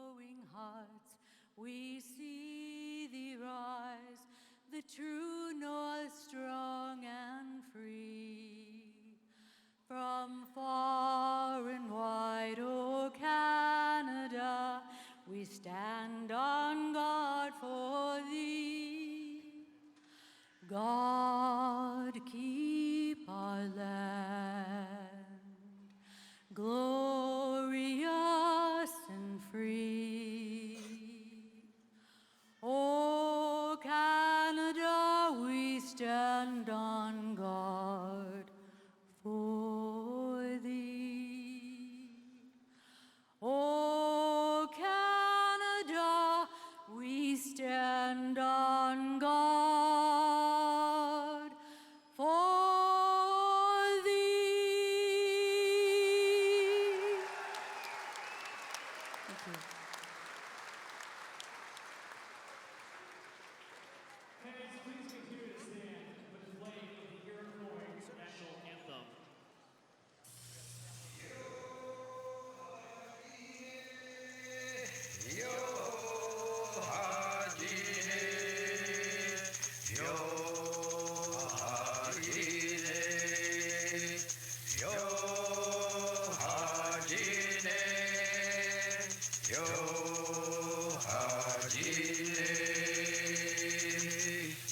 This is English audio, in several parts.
glowing hearts, we see thee rise, the true north strong and free. From far and wide, O Canada, we stand on guard for thee. God keep our land glorious and free. O Canada, we stand on guard for thee. O Canada, we stand on guard for thee. Thank you. Parents, please continue to stand for the playing of the Iroquois national anthem.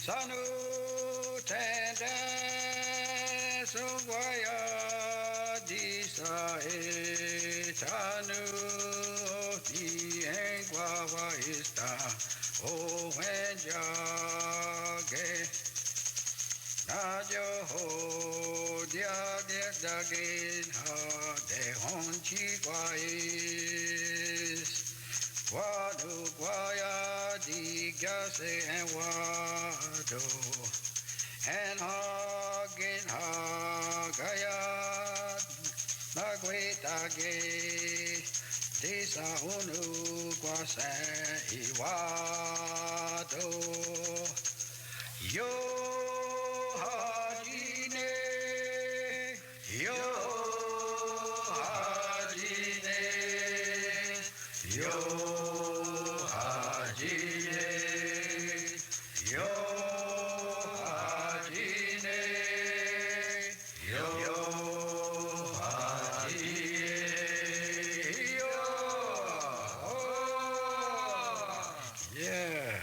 Sanu tende sungwaya disa e sanu di engwa wa ista o wenja ge na jo ho dia dia da ge ha de hon chi kwa is wadu kwaya di gase and wado and hagin hagaya magwita ge disa unu kwase iwado yo hajine yo hajine yo hajine yo hajine yo hajine yo yeah.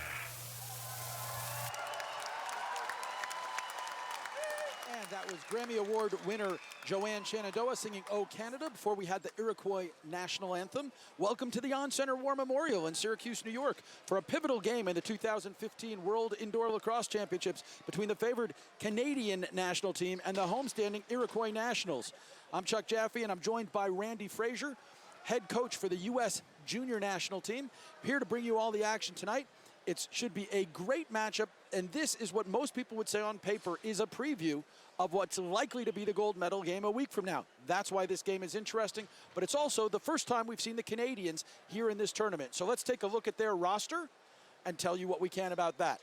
And that was Grammy Award winner Joanne Shenandoah singing "O Canada" before we had the Iroquois national anthem. Welcome to the On-Center War Memorial in Syracuse, New York for a pivotal game in the 2015 World Indoor Lacrosse Championships between the favored Canadian national team and the homestanding Iroquois Nationals. I'm Chuck Jaffe and I'm joined by Randy Frazier, head coach for the U.S. Junior National Team, here to bring you all the action tonight. It should be a great matchup, and this is what most people would say on paper is a preview of what's likely to be the gold medal game a week from now. That's why this game is interesting, but it's also the first time we've seen the Canadians here in this tournament. So let's take a look at their roster and tell you what we can about that.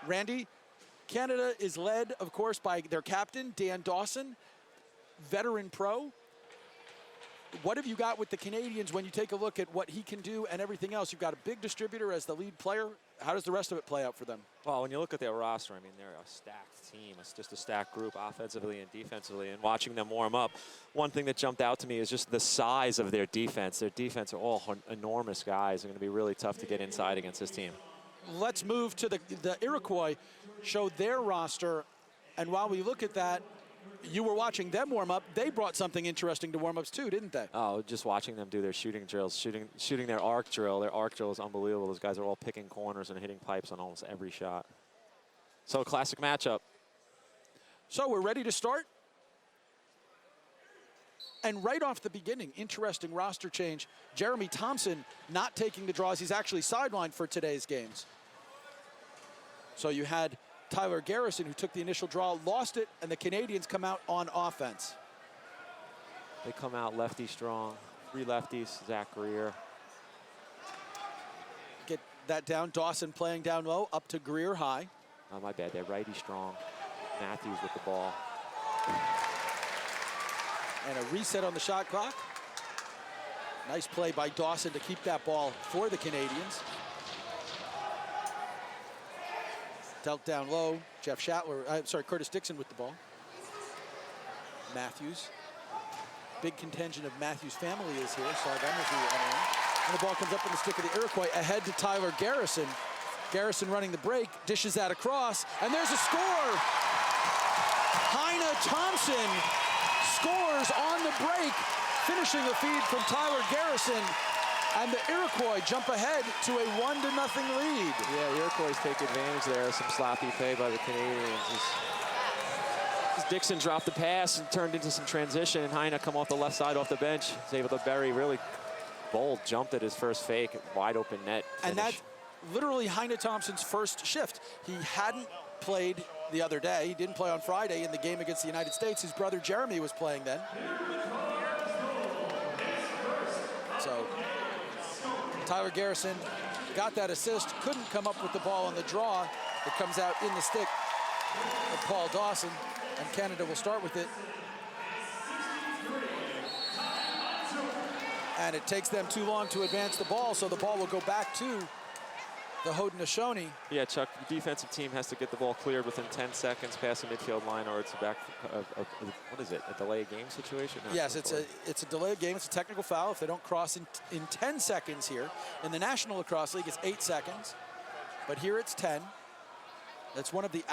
Randy, Canada is led, of course, by their captain, Dan Dawson, veteran pro. What have you got with the Canadians when you take a look at what he can do and everything else? You've got a big distributor as the lead player. How does the rest of it play out for them? Well, when you look at their roster, I mean, they're a stacked team. It's just a stacked group offensively and defensively. And watching them warm up, one thing that jumped out to me is just the size of their defense. Their defense are all enormous guys. They're going to be really tough to get inside against this team. Let's move to the Iroquois, show their roster. And while we look at that, you were watching them warm up. They brought something interesting to warm-ups too, didn't they? Oh, just watching them do their shooting drills, shooting their arc drill. Their arc drill is unbelievable. Those guys are all picking corners and hitting pipes on almost every shot. So a classic matchup. So we're ready to start. And right off the beginning, interesting roster change. Jeremy Thompson not taking the draws. He's actually sidelined for today's games. So you had Tyler Garrison, who took the initial draw, lost it, and the Canadians come out on offense. They come out lefty strong. 3 lefties, Zach Greer. Get that down. Dawson playing down low, up to Greer high. Oh, my bad. They're righty strong. Matthews with the ball. And a reset on the shot clock. Nice play by Dawson to keep that ball for the Canadians. Dealt down low. Jeff Shatler, Curtis Dixon with the ball. Matthews. Big contingent of Matthews' family is here. Saw them as we were entering. And the ball comes up in the stick of the Iroquois ahead to Tyler Garrison. Garrison running the break, dishes that across, and there's a score! Heine Thompson scores on the break, finishing the feed from Tyler Garrison, and the Iroquois jump ahead to a 1-0 lead. Yeah, the Iroquois take advantage there. Some sloppy play by the Canadians. As Dixon dropped the pass and turned into some transition, and Heine come off the left side off the bench. He's able to bury really bold, jumped at his first fake, wide open net finish. And that's literally Heine Thompson's first shift. He hadn't played the other day. He didn't play on Friday in the game against the United States. His brother Jeremy was playing then. So Tyler Garrison got that assist, couldn't come up with the ball on the draw. It comes out in the stick of Paul Dawson, and Canada will start with it. And it takes them too long to advance the ball, so the ball will go back to the Haudenosaunee. Yeah, Chuck, the defensive team has to get the ball cleared within 10 seconds past the midfield line, or it's a back, what is it, a delay of game situation? No, yes, it's a delay of game. It's a technical foul if they don't cross in 10 seconds here. In the National Lacrosse League, it's 8 seconds, but here it's 10. That's one of the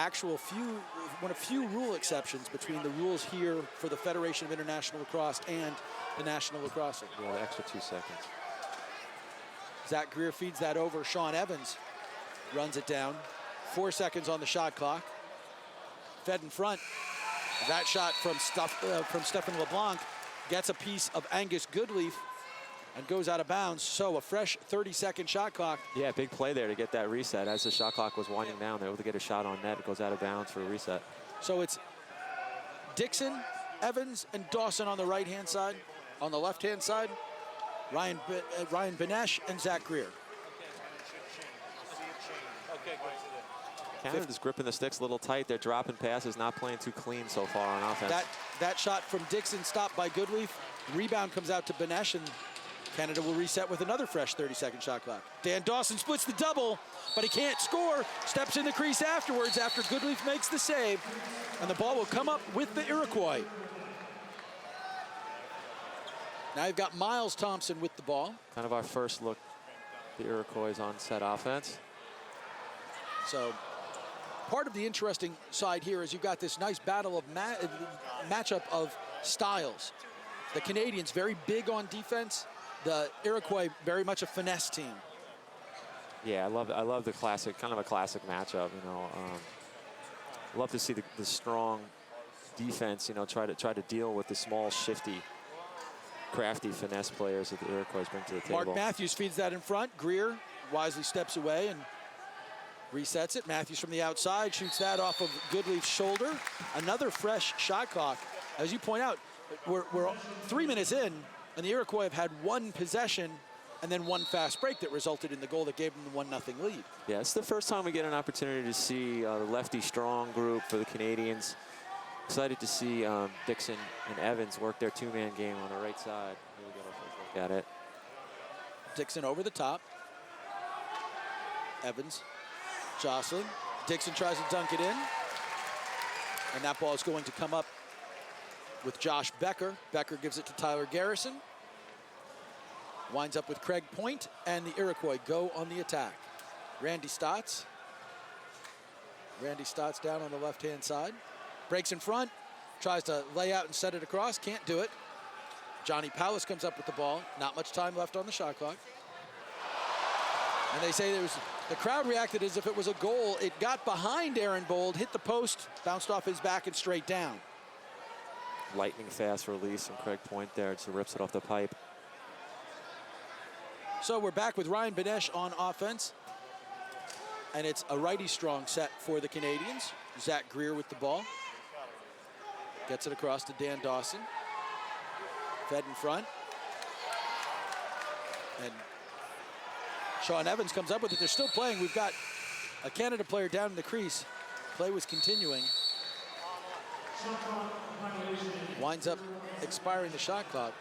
few rule exceptions between the rules here for the Federation of International Lacrosse and the National Lacrosse League. Yeah, extra 2 seconds. Zach Greer feeds that over. Sean Evans runs it down. 4 seconds on the shot clock. Fed in front. That shot from Stephen LeBlanc gets a piece of Angus Goodleaf and goes out of bounds. So a fresh 30-second shot clock. Yeah, big play there to get that reset. As the shot clock was winding down, they were able to get a shot on net. It goes out of bounds for a reset. So it's Dixon, Evans, and Dawson on the right-hand side. On the left-hand side, Ryan Benesh and Zach Greer. Canada's gripping the sticks a little tight. They're dropping passes, not playing too clean so far on offense. That shot from Dixon stopped by Goodleaf. Rebound comes out to Benesh, and Canada will reset with another fresh 30-second shot clock. Dan Dawson splits the double, but he can't score. Steps in the crease afterwards after Goodleaf makes the save, and the ball will come up with the Iroquois. Now you've got Miles Thompson with the ball. Kind of our first look, the Iroquois on set offense. So part of the interesting side here is you've got this nice battle of matchup of styles. The Canadians very big on defense. The Iroquois very much a finesse team. Yeah, I love the classic, kind of a classic matchup. You know, I love to see the strong defense. You know, try to deal with the small, shifty, crafty finesse players that the Iroquois bring to the table. Mark Matthews feeds that in front. Greer wisely steps away and resets it. Matthews from the outside shoots that off of Goodleaf's shoulder. Another fresh shot clock. As you point out, we're 3 minutes in, and the Iroquois have had one possession and then one fast break that resulted in the goal that gave them the 1-0 lead. Yeah, it's the first time we get an opportunity to see the lefty strong group for the Canadians. Excited to see Dixon and Evans work their two-man game on the right side. Here we get our first look at it. Dixon over the top. Evans jostling. Dixon tries to dunk it in. And that ball is going to come up with Josh Becker. Becker gives it to Tyler Garrison. Winds up with Craig Point, and the Iroquois go on the attack. Randy Stotts. Randy Stotts down on the left-hand side. Breaks in front, tries to lay out and set it across, can't do it. Johnny Powlis comes up with the ball. Not much time left on the shot clock. And they say the crowd reacted as if it was a goal. It got behind Aaron Bold, hit the post, bounced off his back and straight down. Lightning fast release from Craig Point there, just rips it off the pipe. So we're back with Ryan Benesh on offense. And it's a righty strong set for the Canadians. Zach Greer with the ball. Gets it across to Dan Dawson. Fed in front. And Sean Evans comes up with it. They're still playing. We've got a Canada player down in the crease. Play was continuing. Winds up expiring the shot clock.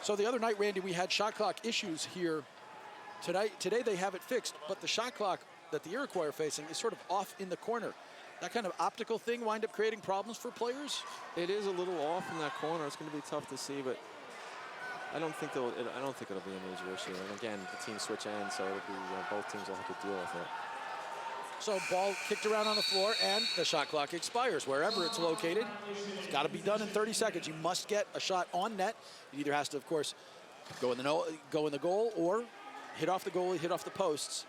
So the other night, Randy, we had shot clock issues here. Today they have it fixed, but the shot clock that the Iroquois are facing is sort of off in the corner. That kind of optical thing wind up creating problems for players? It is a little off in that corner. It's going to be tough to see, but I don't think it'll be a major issue. And again, the team switch ends, so it'll be both teams will have to deal with it. So ball kicked around on the floor, and the shot clock expires wherever it's located. It's got to be done in 30 seconds. You must get a shot on net. It either has to, of course, go in the goal, or hit off the goalie, hit off the posts.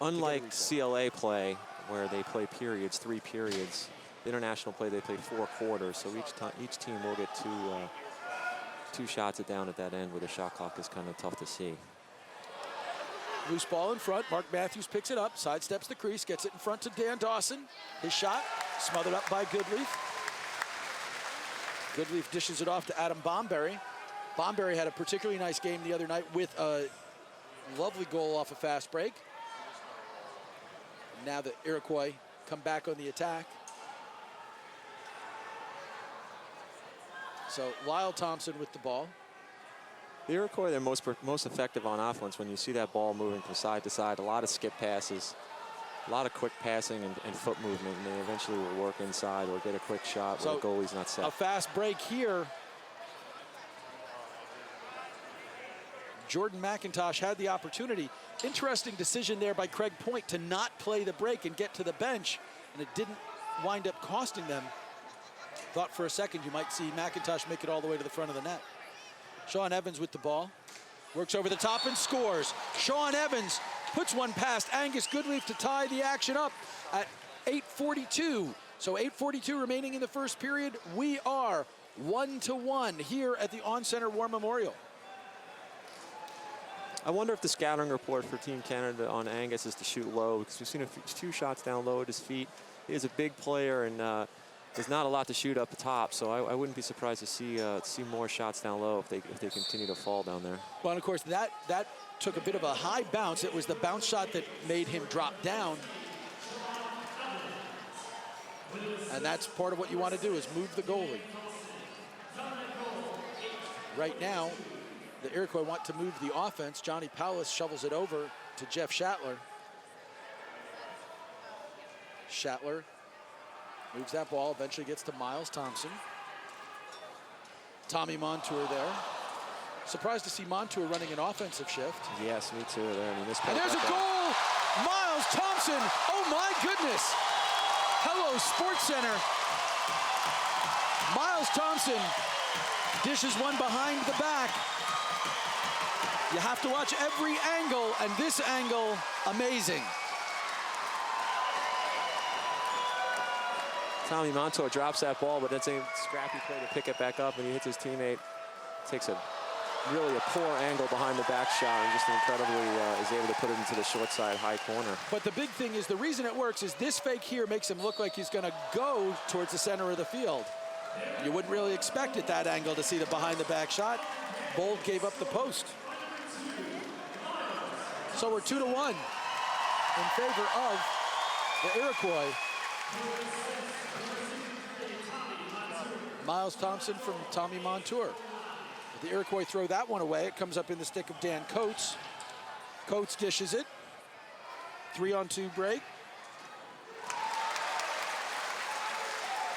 Unlike CLA play, where they play periods, 3 periods, international play they play 4 quarters. So each team will get two shots down at that end, where the shot clock is kind of tough to see. Loose ball in front. Mark Matthews picks it up, sidesteps the crease, gets it in front to Dan Dawson. His shot smothered up by Goodleaf. Goodleaf dishes it off to Adam Bomberry. Bomberry had a particularly nice game the other night with a lovely goal off a fast break. Now the Iroquois come back on the attack. So Lyle Thompson with the ball. The Iroquois, they're most effective on offense when you see that ball moving from side to side. A lot of skip passes, a lot of quick passing and foot movement, and they eventually will work inside or get a quick shot where the goalie's not set. A fast break here. Jordan McIntosh had the opportunity. Interesting decision there by Craig Point to not play the break and get to the bench, and it didn't wind up costing them. Thought for a second you might see McIntosh make it all the way to the front of the net. Sean Evans with the ball. Works over the top and scores. Sean Evans puts one past Angus Goodleaf to tie the action up at 8:42. So 8:42 remaining in the first period. We are 1-1 here at the On-Center War Memorial. I wonder if the scouting report for Team Canada on Angus is to shoot low, because we've seen 2 shots down low at his feet. He is a big player, and there's not a lot to shoot up the top, so I wouldn't be surprised to see more shots down low if they continue to fall down there. Well, and of course, that took a bit of a high bounce. It was the bounce shot that made him drop down. And that's part of what you want to do, is move the goalie. Right now, the Iroquois want to move the offense. Johnny Powlis shovels it over to Jeff Shatler. Shatler moves that ball, eventually gets to Miles Thompson. Tommy Montour there. Surprised to see Montour running an offensive shift. Yes, me too. There, and there's a goal! Miles Thompson! Oh my goodness! Hello, Sports Center. Miles Thompson dishes one behind the back. You have to watch every angle, and this angle, amazing. Tommy Montour drops that ball, but it's a scrappy play to pick it back up, and he hits his teammate. Takes really a poor angle behind the back shot, and just incredibly is able to put it into the short side high corner. But the big thing is, the reason it works is this fake here makes him look like he's going to go towards the center of the field. You wouldn't really expect at that angle to see the behind the back shot. Bold gave up the post. So we're 2-1 in favor of the Iroquois. Miles Thompson from Tommy Montour. The Iroquois throw that one away. It comes up in the stick of Dan Coates. Coates dishes it. 3-on-2 break.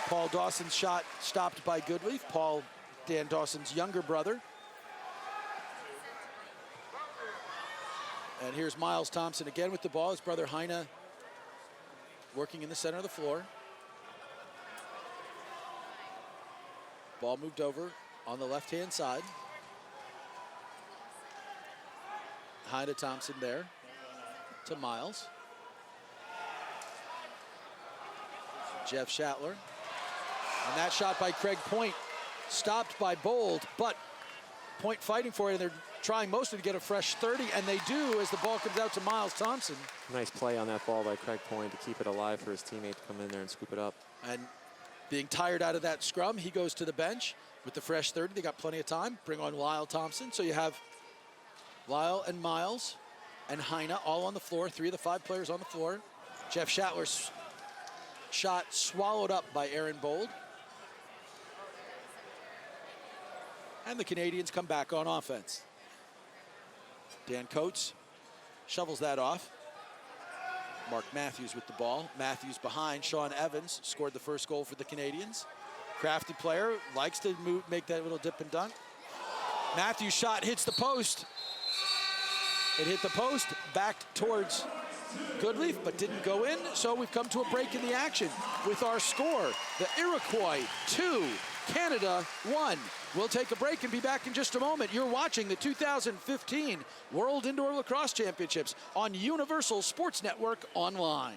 Paul Dawson's shot stopped by Goodleaf. Paul, Dan Dawson's younger brother. And here's Miles Thompson again with the ball. His brother Heine working in the center of the floor. Ball moved over on the left-hand side. Heine Thompson there to Miles. Jeff Shatler. And that shot by Craig Point stopped by Bold, but Point fighting for it, and they're trying mostly to get a fresh 30, and they do as the ball comes out to Miles Thompson. Nice play on that ball by Craig Point to keep it alive for his teammate to come in there and scoop it up. And being tired out of that scrum, he goes to the bench with the fresh 30. They got plenty of time. Bring on Lyle Thompson. So you have Lyle and Miles and Heine all on the floor. 3 of the 5 players on the floor. Jeff Shatler's shot swallowed up by Aaron Bold. And the Canadians come back on offense. Dan Coates shovels that off. Mark Matthews with the ball. Matthews behind. Sean Evans scored the first goal for the Canadians. Crafty player, likes to make that little dip and dunk. Matthews' shot hits the post. It hit the post, back towards Goodleaf, but didn't go in. So we've come to a break in the action with our score. The Iroquois 2, Canada 1. We'll take a break and be back in just a moment. You're watching the 2015 World Indoor Lacrosse Championships on Universal Sports Network Online.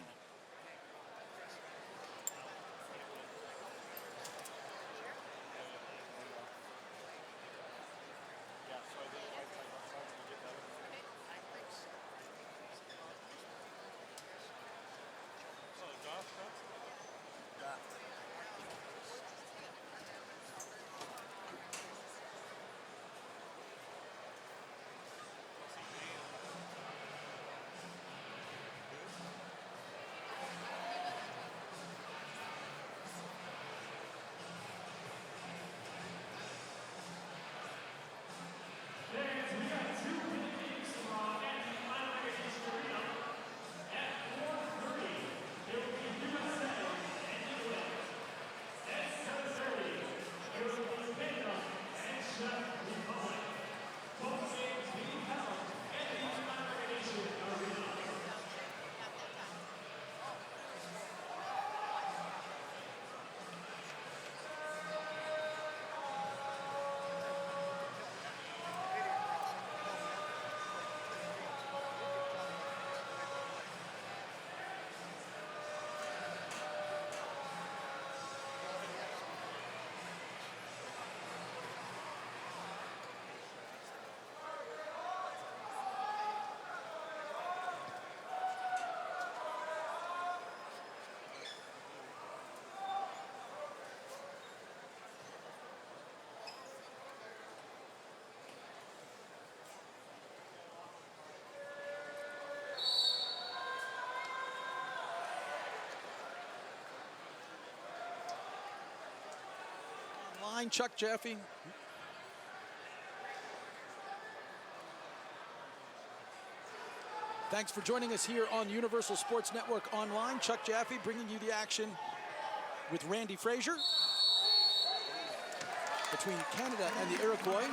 Chuck Jaffe. Thanks for joining us here on Universal Sports Network Online. Chuck Jaffe bringing you the action with Randy Frazier between Canada and the Iroquois.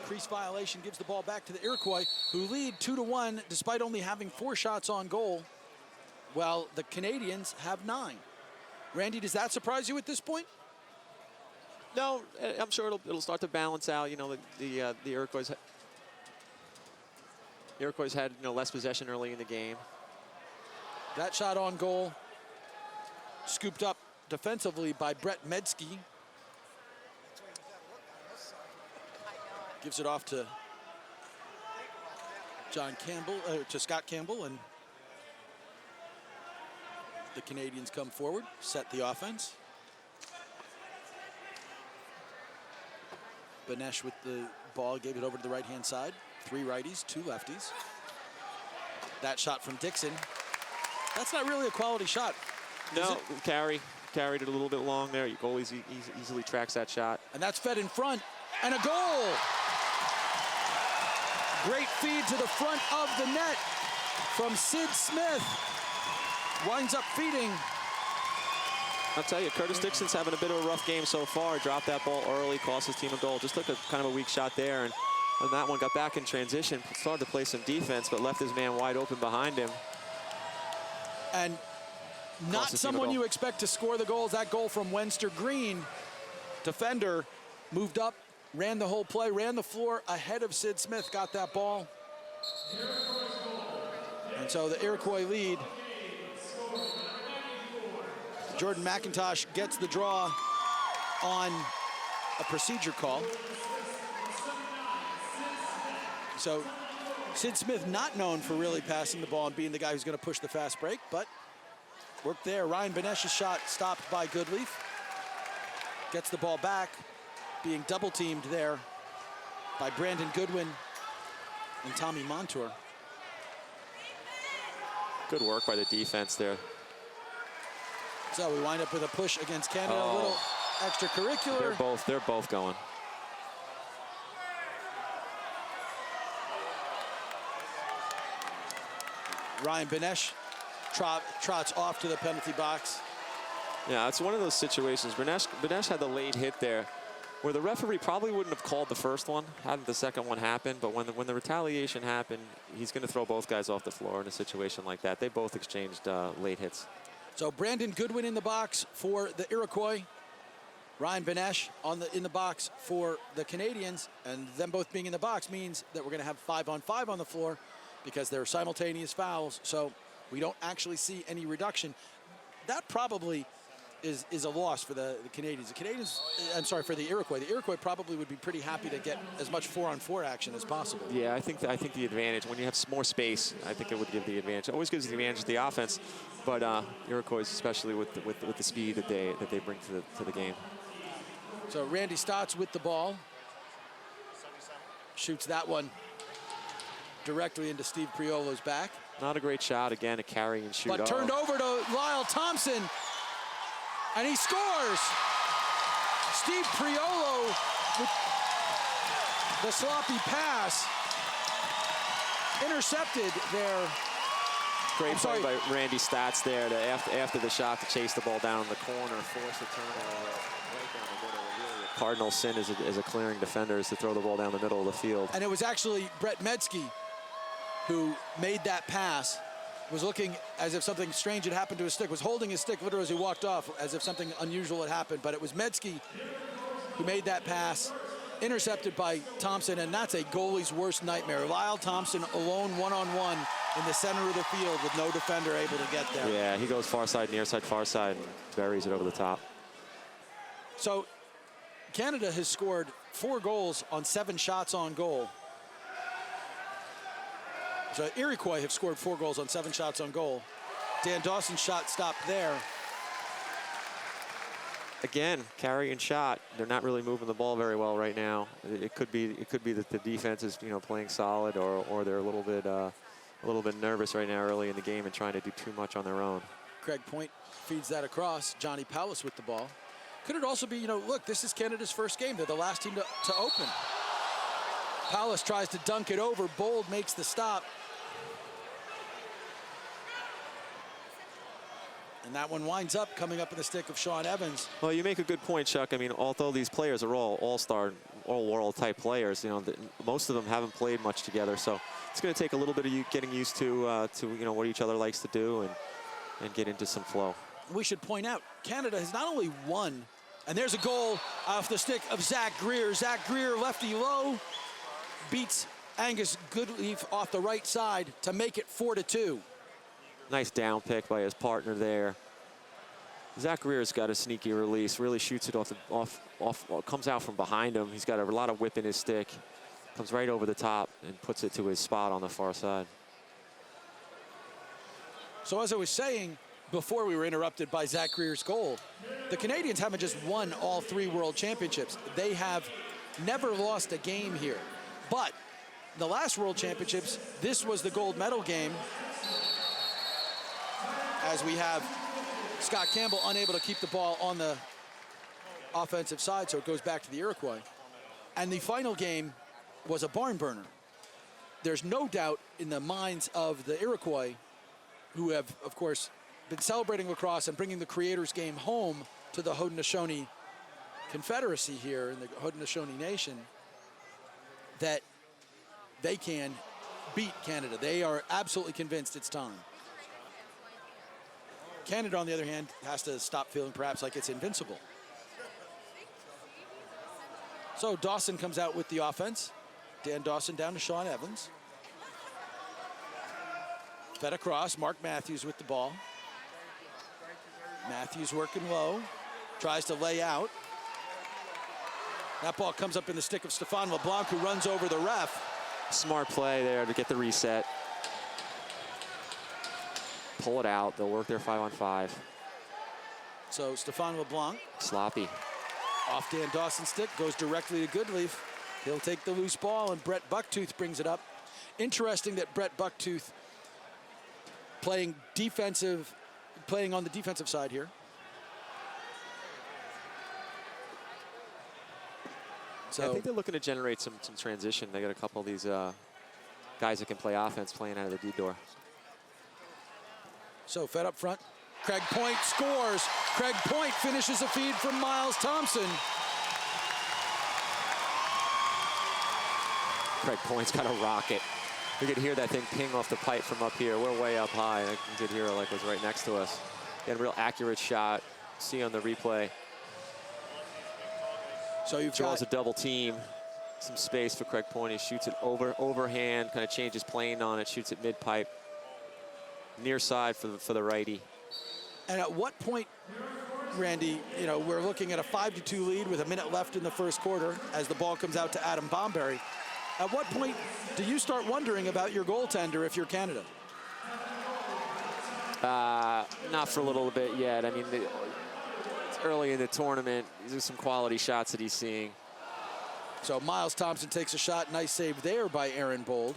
Crease violation gives the ball back to the Iroquois, who lead 2-1 despite only having 4 shots on goal, while the Canadians have 9. Randy, does that surprise you at this point? No, I'm sure it'll start to balance out. You know, the Iroquois had less possession early in the game. That shot on goal, scooped up defensively by Brett Medsky. Gives it off to Scott Campbell, and the Canadians come forward, set the offense. Benesh with the ball, gave it over to the right-hand side. 3 righties, 2 lefties. That shot from Dixon. That's not really a quality shot. No, carried it a little bit long there. Your goalie easily tracks that shot. And that's fed in front, and a goal! Great feed to the front of the net from Sid Smith. Winds up feeding. I'll tell you, Curtis Dixon's having a bit of a rough game so far. Dropped that ball early, cost his team a goal. Just took a kind of a weak shot there, and on that one got back in transition, started to play some defense, but left his man wide open behind him. And not someone you expect to score the goals. That goal from Wenster Green, defender, moved up, ran the whole play, ran the floor ahead of Sid Smith, got that ball. And so the Iroquois lead. Jordan McIntosh gets the draw on a procedure call. So Sid Smith not known for really passing the ball and being the guy who's going to push the fast break, but worked there. Ryan Benesh's shot stopped by Goodleaf. Gets the ball back, being double teamed there by Brandon Goodwin and Tommy Montour. Good work by the defense there. So we wind up with a push against Canada. A little extracurricular. They're both going. Ryan Benesh trots off to the penalty box. Yeah, it's one of those situations. Benesh had the late hit there where the referee probably wouldn't have called the first one hadn't the second one happened, but when the retaliation happened, he's going to throw both guys off the floor in a situation like that. They both exchanged late hits. So Brandon Goodwin in the box for the Iroquois. Ryan Benesh in the box for the Canadians, and them both being in the box means that we're going to have 5-on-5 on the floor because they're simultaneous fouls, so we don't actually see any reduction. That probably is a loss for the Canadians. The Canadians, I'm sorry, for the Iroquois. The Iroquois probably would be pretty happy to get as much 4-on-4 action as possible. Yeah, I think the advantage, when you have more space, I think it would give the advantage. It always gives the advantage to the offense, but Iroquois, especially with the speed that they bring to the game. So Randy Stotts with the ball. Shoots that one directly into Steve Priolo's back. Not a great shot, again, a carry and shoot. But turned over to Lyle Thompson, and he scores. Steve Priolo with the sloppy pass. Intercepted there. Great play by Randy Stotts there to, after the shot, to chase the ball down in the corner, force a turnover right down the middle. Really a cardinal sin as a clearing defender is to throw the ball down the middle of the field. And it was actually Brett Metzke who made that pass. Was looking as if something strange had happened to his stick, was holding his stick literally as he walked off, as if something unusual had happened. But it was Metzke who made that pass, intercepted by Thompson, and that's a goalie's worst nightmare. Lyle Thompson alone, one-on-one in the center of the field with no defender able to get there. Yeah, he goes far side, near side, far side, and buries it over the top. So Canada has scored 4 goals on 7 shots on goal. So Iroquois have scored 4 goals on 7 shots on goal. Dan Dawson's shot stopped there. Again, carry and shot. They're not really moving the ball very well right now. It could be that the defense is playing solid, or they're a little bit nervous right now early in the game and trying to do too much on their own. Craig Point feeds that across. Johnny Powlis with the ball. Could it also be, look, this is Canada's first game. They're the last team to open. Powlis tries to dunk it over. Bold makes the stop. And that one winds up coming up in the stick of Sean Evans. Well, you make a good point, Chuck. I mean, although these players are all all-star, all-world type players, most of them haven't played much together. So it's going to take a little bit of getting used to what each other likes to do and get into some flow. We should point out, Canada has not only won, and there's a goal off the stick of Zach Greer. Zach Greer, lefty low, beats Angus Goodleaf off the right side to make it 4-2. Nice down pick by his partner there. Zach Greer's got a sneaky release, really shoots it comes out from behind him. He's got a lot of whip in his stick, comes right over the top and puts it to his spot on the far side. So as I was saying before we were interrupted by Zach Greer's goal, the Canadians haven't just won all 3 World Championships. They have never lost a game here. But the last World Championships, this was the gold medal game, as we have Scott Campbell unable to keep the ball on the offensive side, so it goes back to the Iroquois. And the final game was a barn burner. There's no doubt in the minds of the Iroquois, who have, of course, been celebrating lacrosse and bringing the Creators game home to the Haudenosaunee Confederacy here in the Haudenosaunee Nation, that they can beat Canada. They are absolutely convinced it's time. Canada, on the other hand, has to stop feeling perhaps like it's invincible. So Dawson comes out with the offense. Dan Dawson down to Sean Evans. Fed across, Mark Matthews with the ball. Matthews working low, tries to lay out. That ball comes up in the stick of Stefan LeBlanc, who runs over the ref. Smart play there to get the reset. Pull it out. They'll work their 5-on-5. So Stefan LeBlanc. Sloppy. Off Dan Dawson's stick, goes directly to Goodleaf. He'll take the loose ball, and Brett Bucktooth brings it up. Interesting that Brett Bucktooth playing on the defensive side here. So I think they're looking to generate some transition. They got a couple of these guys that can play offense playing out of the D door. So Fed up front. Craig Point scores. Craig Point finishes a feed from Miles Thompson. Craig Point's got a rocket. We could hear that thing ping off the pipe from up here. We're way up high. You could hear it like it was right next to us. He had a real accurate shot. See on the replay. So you've Draws got a double team. Some space for Craig Point. He shoots it overhand, kind of changes plane on it, shoots it mid-pipe. Near side for the righty. And at what point, Randy, you know, we're looking at a 5-2 lead with a minute left in the first quarter as the ball comes out to Adam Bomberry. At what point do you start wondering about your goaltender if you're Canada? Not for a little bit yet. I mean, it's early in the tournament. There's some quality shots that he's seeing. So Miles Thompson takes a shot. Nice save there by Aaron Bold.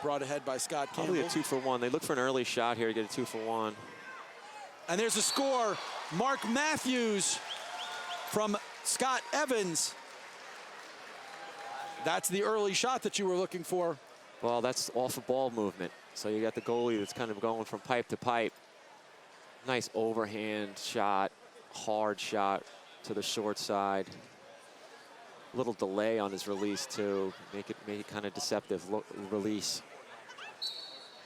Brought ahead by Scott Campbell. Probably a 2-for-1. They look for an early shot here to get a 2-for-1. And there's a score. Mark Matthews from Scott Evans. That's the early shot that you were looking for. Well, that's off of ball movement. So you got the goalie that's kind of going from pipe to pipe. Nice overhand shot, hard shot to the short side. A little delay on his release too. Make it kind of deceptive release.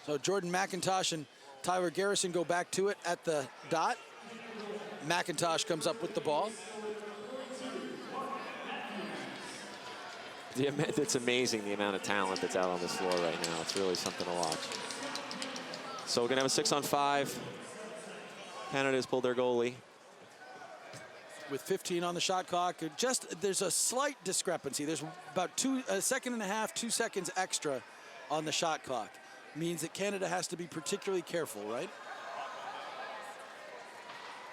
So Jordan McIntosh and Tyler Garrison go back to it at the dot. McIntosh comes up with the ball. It's amazing the amount of talent that's out on this floor right now. It's really something to watch. So we're gonna have a 6-on-5. Canada's pulled their goalie. With 15 on the shot clock, there's a slight discrepancy. There's about a second and a half, 2 seconds extra on the shot clock. Means that Canada has to be particularly careful, right?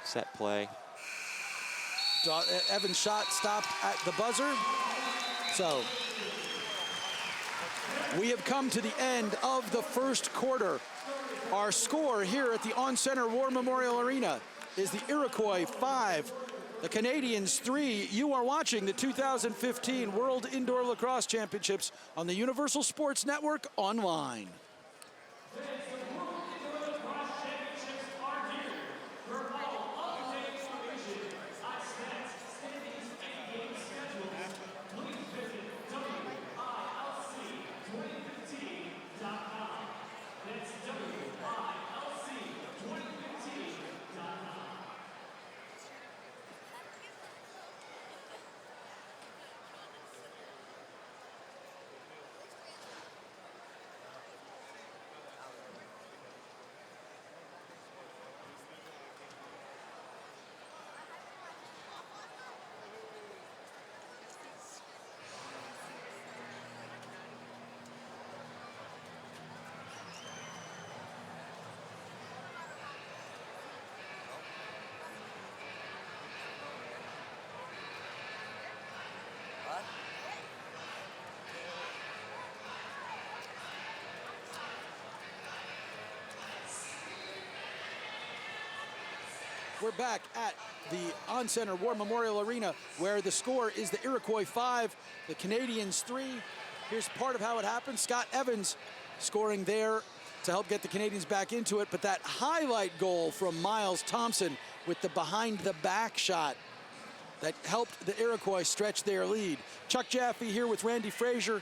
Set play. Evans' shot stopped at the buzzer. So we have come to the end of the first quarter. Our score here at the On Center War Memorial Arena is the Iroquois 5, the Canadians 3. You are watching the 2015 World Indoor Lacrosse Championships on the Universal Sports Network online. We're back at the On Center War Memorial Arena where the score is the Iroquois 5, the Canadians 3. Here's part of how it happened. Scott Evans scoring there to help get the Canadians back into it, but that highlight goal from Miles Thompson with the behind the back shot that helped the Iroquois stretch their lead. Chuck Jaffe here with Randy Frazier,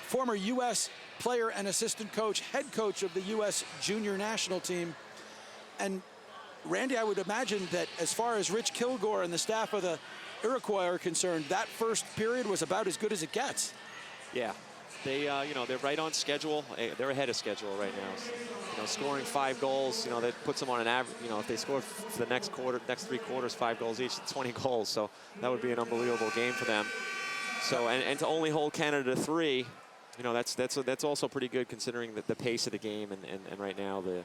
former U.S. player and assistant coach, head coach of the U.S. junior national team. And Randy, I would imagine that as far as Rich Kilgore and the staff of the Iroquois are concerned, that first period was about as good as it gets. Yeah, they, they're right on schedule. They're ahead of schedule right now. Scoring 5 goals, that puts them on an average. If they score for the next 3 quarters, 5 goals each, 20 goals. So that would be an unbelievable game for them. So and to only hold Canada to 3, that's also pretty good considering the pace of the game and right now the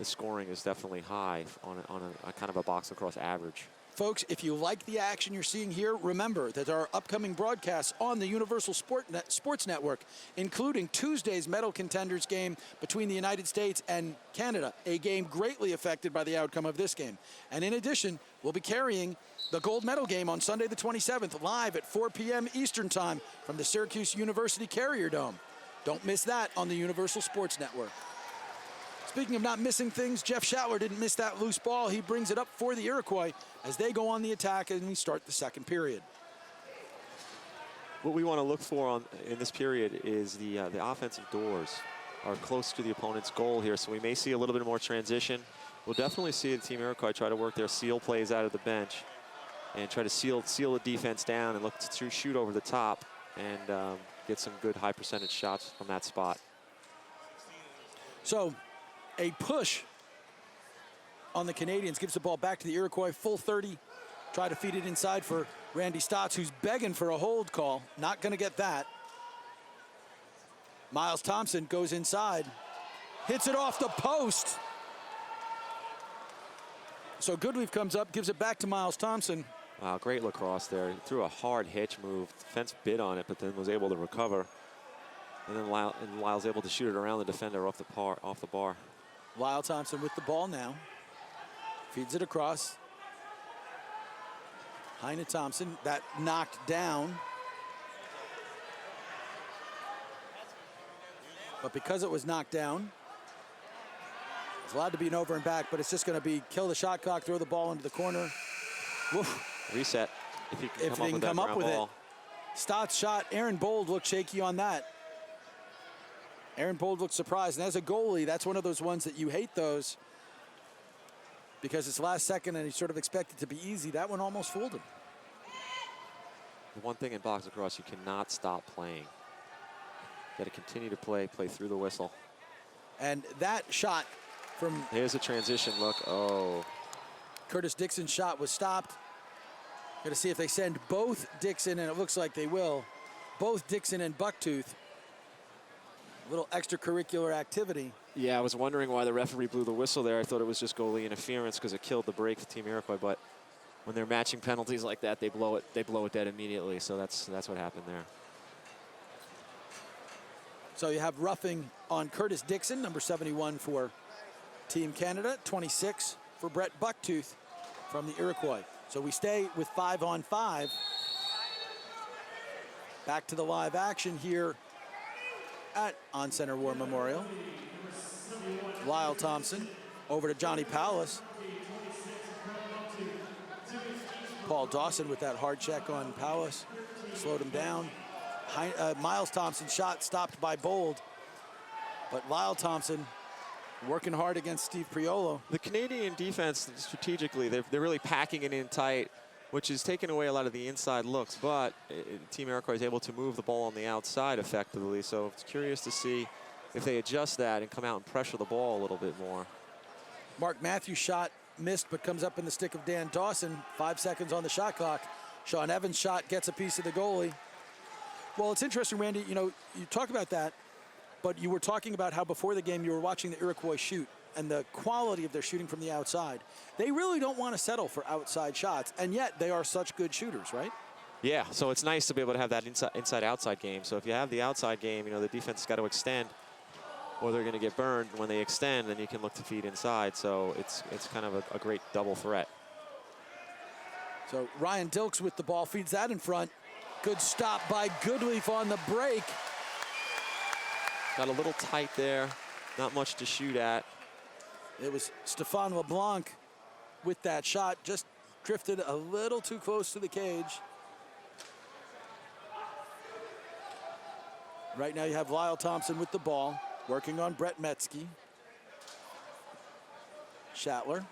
scoring is definitely high on a kind of a box lacrosse average. Folks, if you like the action you're seeing here, remember that there are upcoming broadcasts on the Universal Sports Network, including Tuesday's medal contenders game between the United States and Canada, a game greatly affected by the outcome of this game. And in addition, we'll be carrying the gold medal game on Sunday the 27th, live at 4 p.m. Eastern Time from the Syracuse University Carrier Dome. Don't miss that on the Universal Sports Network. Speaking of not missing things, Jeff Schattler didn't miss that loose ball. He brings it up for the Iroquois as they go on the attack and we start the second period. What we want to look for in this period is the offensive doors are close to the opponent's goal here, so we may see a little bit more transition. We'll definitely see the Team Iroquois try to work their seal plays out of the bench and try to seal the defense down and look to shoot over the top and get some good high percentage shots from that spot. So a push on the Canadians gives the ball back to the Iroquois, full 30. Try to feed it inside for Randy Stotts, who's begging for a hold call. Not going to get that. Miles Thompson goes inside, hits it off the post. So Goodleaf comes up, gives it back to Miles Thompson. Wow, great lacrosse there. He threw a hard hitch move. Defense bit on it, but then was able to recover. And then Lyle's able to shoot it around the defender off the bar. Lyle Thompson with the ball now. Feeds it across. Heine Thompson, that knocked down. But because it was knocked down, it's allowed to be an over and back, but it's just going to be kill the shot clock, throw the ball into the corner. Woof. Reset. If he can come up with it. Stott's shot, Aaron Bold looked shaky on that. Aaron Bold looked surprised, and as a goalie, that's one of those ones that you hate those because it's last second and you sort of expect it to be easy. That one almost fooled him. The one thing in box lacrosse, you cannot stop playing. You got to continue to play through the whistle. And that shot from... Here's a transition look. Oh. Curtis Dixon's shot was stopped. Got to see if they send both Dixon, and it looks like they will. Both Dixon and Bucktooth. A little extracurricular activity. Yeah, I was wondering why the referee blew the whistle there. I thought it was just goalie interference because it killed the break for Team Iroquois. But when they're matching penalties like that, they blow it dead immediately. So that's what happened there. So you have roughing on Curtis Dixon, number 71 for Team Canada, 26 for Brett Bucktooth from the Iroquois. So we stay with 5-on-5. Back to the live action here at On Center War Memorial. Lyle Thompson over to Johnny Powless. Paul Dawson with that hard check on Powless. Slowed him down. Miles Thompson shot stopped by Bold. But Lyle Thompson working hard against Steve Priolo. The Canadian defense, strategically, they're really packing it in tight, which is taking away a lot of the inside looks. But Team Iroquois is able to move the ball on the outside effectively. So it's curious to see if they adjust that and come out and pressure the ball a little bit more. Mark Matthews' shot missed, but comes up in the stick of Dan Dawson. 5 seconds on the shot clock. Sean Evans' shot gets a piece of the goalie. Well, it's interesting, Randy, you know, you talk about that, but you were talking about how before the game you were watching the Iroquois shoot and the quality of their shooting from the outside. They really don't want to settle for outside shots, and yet they are such good shooters, right? Yeah, so it's nice to be able to have that inside-outside game. So if you have the outside game, you know, the defense has got to extend or they're going to get burned. When they extend, then you can look to feed inside. So it's kind of a great double threat. So Ryan Dilks with the ball, feeds that in front. Good stop by Goodleaf on the break. Got a little tight there, not much to shoot at. It was Stefan LeBlanc with that shot, just drifted a little too close to the cage. Right now you have Lyle Thompson with the ball, working on Brett Metzke. Schattler's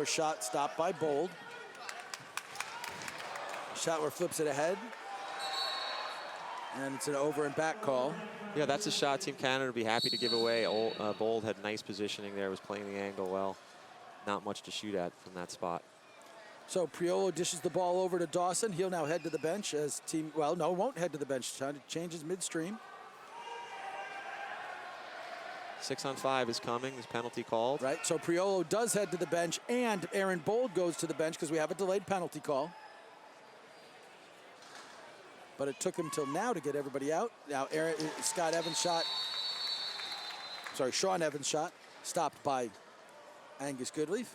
shot stopped by Bold. Schattler flips it ahead. And it's an over and back call. Yeah, that's a shot Team Canada would be happy to give away. Bold had nice positioning there, was playing the angle well. Not much to shoot at from that spot. So Priolo dishes the ball over to Dawson. He'll now head to the bench as team, well, no, won't head to the bench. Trying to change his midstream. 6-on-5 is coming. This penalty called. Right, so Priolo does head to the bench, and Aaron Bold goes to the bench because we have a delayed penalty call. But it took him till now to get everybody out. Now Sean Evans' shot, stopped by Angus Goodleaf.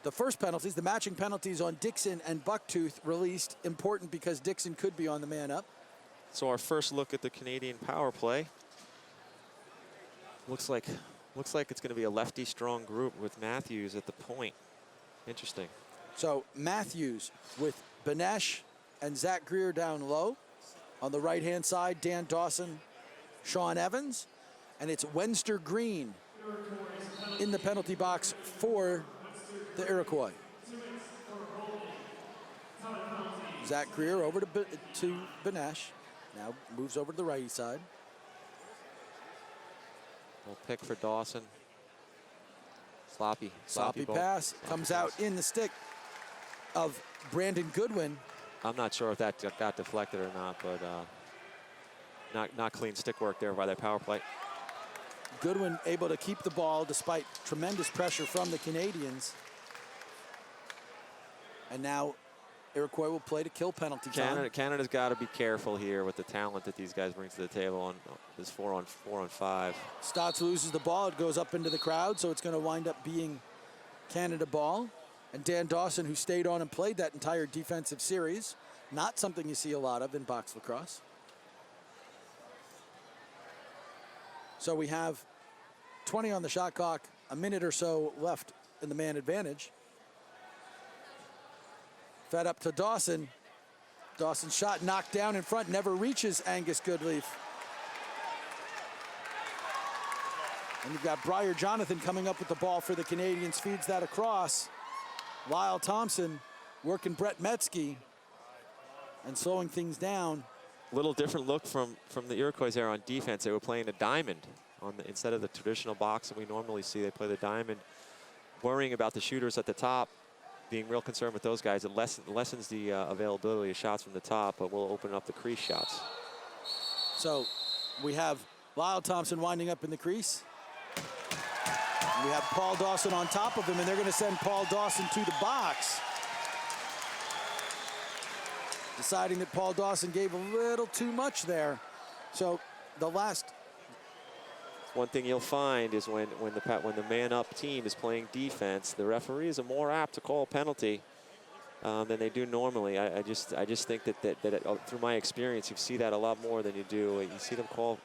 The first penalties, the matching penalties on Dixon and Bucktooth released, important because Dixon could be on the man up. So our first look at the Canadian power play. Looks like it's going to be a lefty strong group with Matthews at the point. Interesting. So Matthews with Banesh and Zach Greer down low. On the right-hand side, Dan Dawson, Sean Evans. And it's Wenster Green in the penalty box for the Iroquois. Zach Greer over to Banesh. Now moves over to the righty side. We'll pick for Dawson. Sloppy ball. Pass comes out in the stick of Brandon Goodwin. I'm not sure if that got deflected or not, but not clean stick work there by that power play. Goodwin able to keep the ball despite tremendous pressure from the Canadians. And now Iroquois will play to kill penalty time. Canada's got to be careful here with the talent that these guys bring to the table on this 4-on-5. Stotts loses the ball. It goes up into the crowd, so it's going to wind up being Canada ball. And Dan Dawson, who stayed on and played that entire defensive series, not something you see a lot of in box lacrosse. So we have 20 on the shot clock, a minute or so left in the man advantage. Fed up to Dawson. Dawson's shot knocked down in front, never reaches Angus Goodleaf. And you've got Briar Jonathan coming up with the ball for the Canadians, feeds that across. Lyle Thompson working Brett Metzke and slowing things down. Little different look from the Iroquois there on defense. They were playing a diamond instead of the traditional box that we normally see. They play the diamond, worrying about the shooters at the top, being real concerned with those guys. It lessens the availability of shots from the top, but will open up the crease shots. So we have Lyle Thompson winding up in the crease. We have Paul Dawson on top of him, and they're going to send Paul Dawson to the box. Deciding that Paul Dawson gave a little too much there. So the last... One thing you'll find is when the man-up team is playing defense, the referees are more apt to call a penalty than they do normally. I just think that through my experience, you see that a lot more than you do. You see them call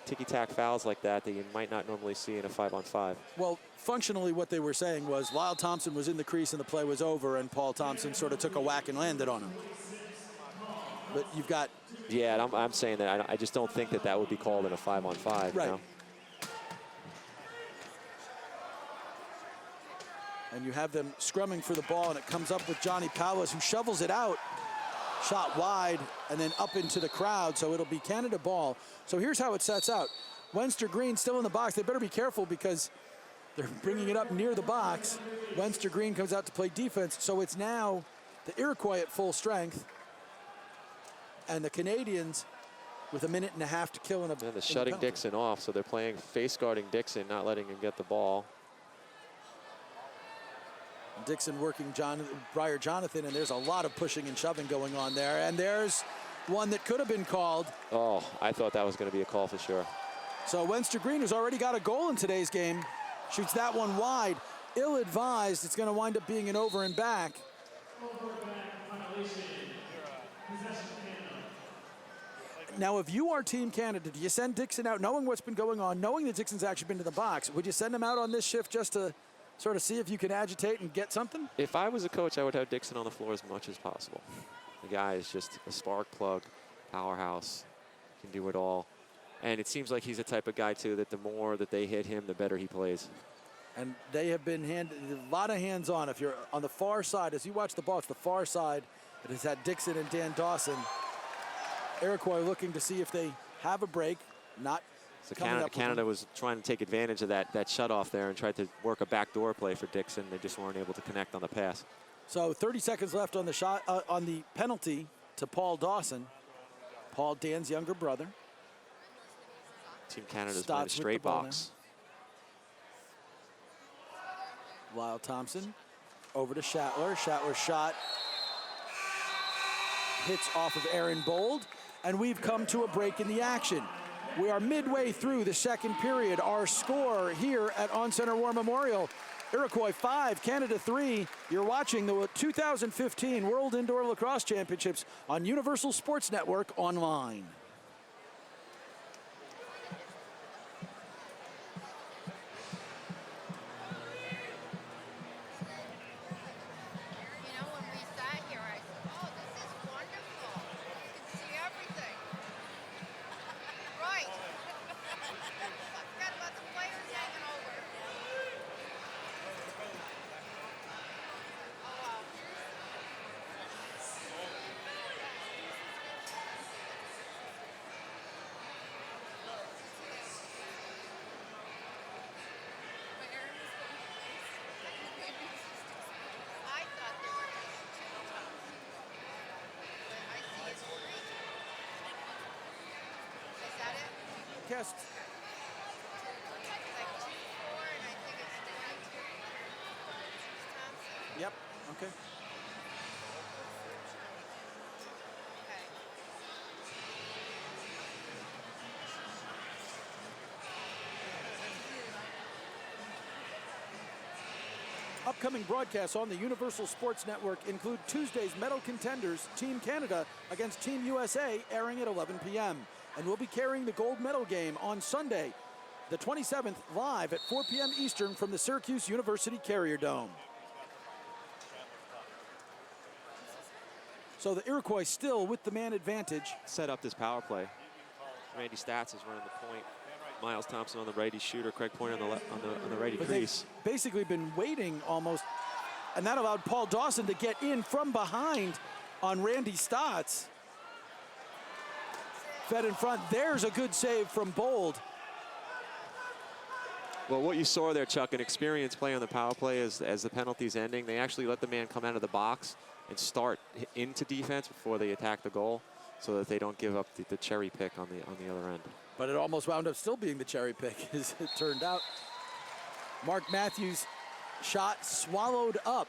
ticky-tack fouls like that you might not normally see in a 5-on-5. Well, functionally what they were saying was Lyle Thompson was in the crease and the play was over, and Paul Thompson sort of took a whack and landed on him. But you've got... Yeah, and I'm saying that I just don't think that would be called in a 5-on-5. Right. You know? And you have them scrumming for the ball, and it comes up with Johnny Powers, who shovels it out. Shot wide, and then up into the crowd, so it'll be Canada ball. So here's how it sets out. Wenster Green still in the box. They better be careful because they're bringing it up near the box. Wenster Green comes out to play defense, so it's now the Iroquois at full strength, and the Canadians with 1.5 minutes to kill in a... And they're shutting Dixon off, so they're playing face-guarding Dixon, not letting him get the ball. Dixon working Briar Jonathan, and there's a lot of pushing and shoving going on there. And there's one that could have been called. Oh, I thought that was going to be a call for sure. So Wenster Green, who's already got a goal in today's game, shoots that one wide. Ill-advised, it's going to wind up being an over and back. Now, if you are Team Canada, do you send Dixon out, knowing what's been going on, knowing that Dixon's actually been to the box, would you send him out on this shift just to sort of see if you can agitate and get something? If I was a coach, I would have Dixon on the floor as much as possible. The guy is just a spark plug, powerhouse, can do it all. And it seems like he's the type of guy, too, that the more that they hit him, the better he plays. And they have been a lot of hands-on. If you're on the far side, as you watch the ball, it's the far side that has had Dixon and Dan Dawson. Iroquois looking to see if they have a break, not So coming up Canada was trying to take advantage of that shutoff there and tried to work a backdoor play for Dixon. They just weren't able to connect on the pass. So 30 seconds left on the shot, on the penalty to Paul Dawson. Paul, Dan's younger brother. Team Canada's playing a Stotts with the straight ball box. Lyle Thompson over to Shatler. Shatler's shot hits off of Aaron Bold, and we've come to a break in the action. We are midway through the second period. Our score here at On Center War Memorial, Iroquois 5, Canada 3. You're watching the 2015 World Indoor Lacrosse Championships on Universal Sports Network online. You know, when we sat here, I said, oh, this is wonderful. You can see everything. Right. I forgot about the players hanging over. Oh, wow. I thought there were two tops. But I see it's three. Is that it? Guest It's like 2-4, and I think it's 22. Thompson. Yep. Okay. Okay. Upcoming broadcasts on the Universal Sports Network include Tuesday's medal contenders, Team Canada against Team USA, airing at 11 p.m. And we'll be carrying the gold medal game on Sunday, the 27th, live at 4 p.m. Eastern from the Syracuse University Carrier Dome. So the Iroquois still with the man advantage. Set up this power play. Randy Stats is running the point. Miles Thompson on the righty shooter. Craig Pointer on the righty But crease. they've basically been waiting almost, and that allowed Paul Dawson to get in from behind on Randy Stotts. Fed in front. There's a good save from Bold. Well, what you saw there, Chuck, an experienced play on the power play as the penalty's ending. They actually let the man come out of the box and start into defense before they attack the goal, so that they don't give up the cherry pick on the other end. But it almost wound up still being the cherry pick, as it turned out. Mark Matthews' shot swallowed up.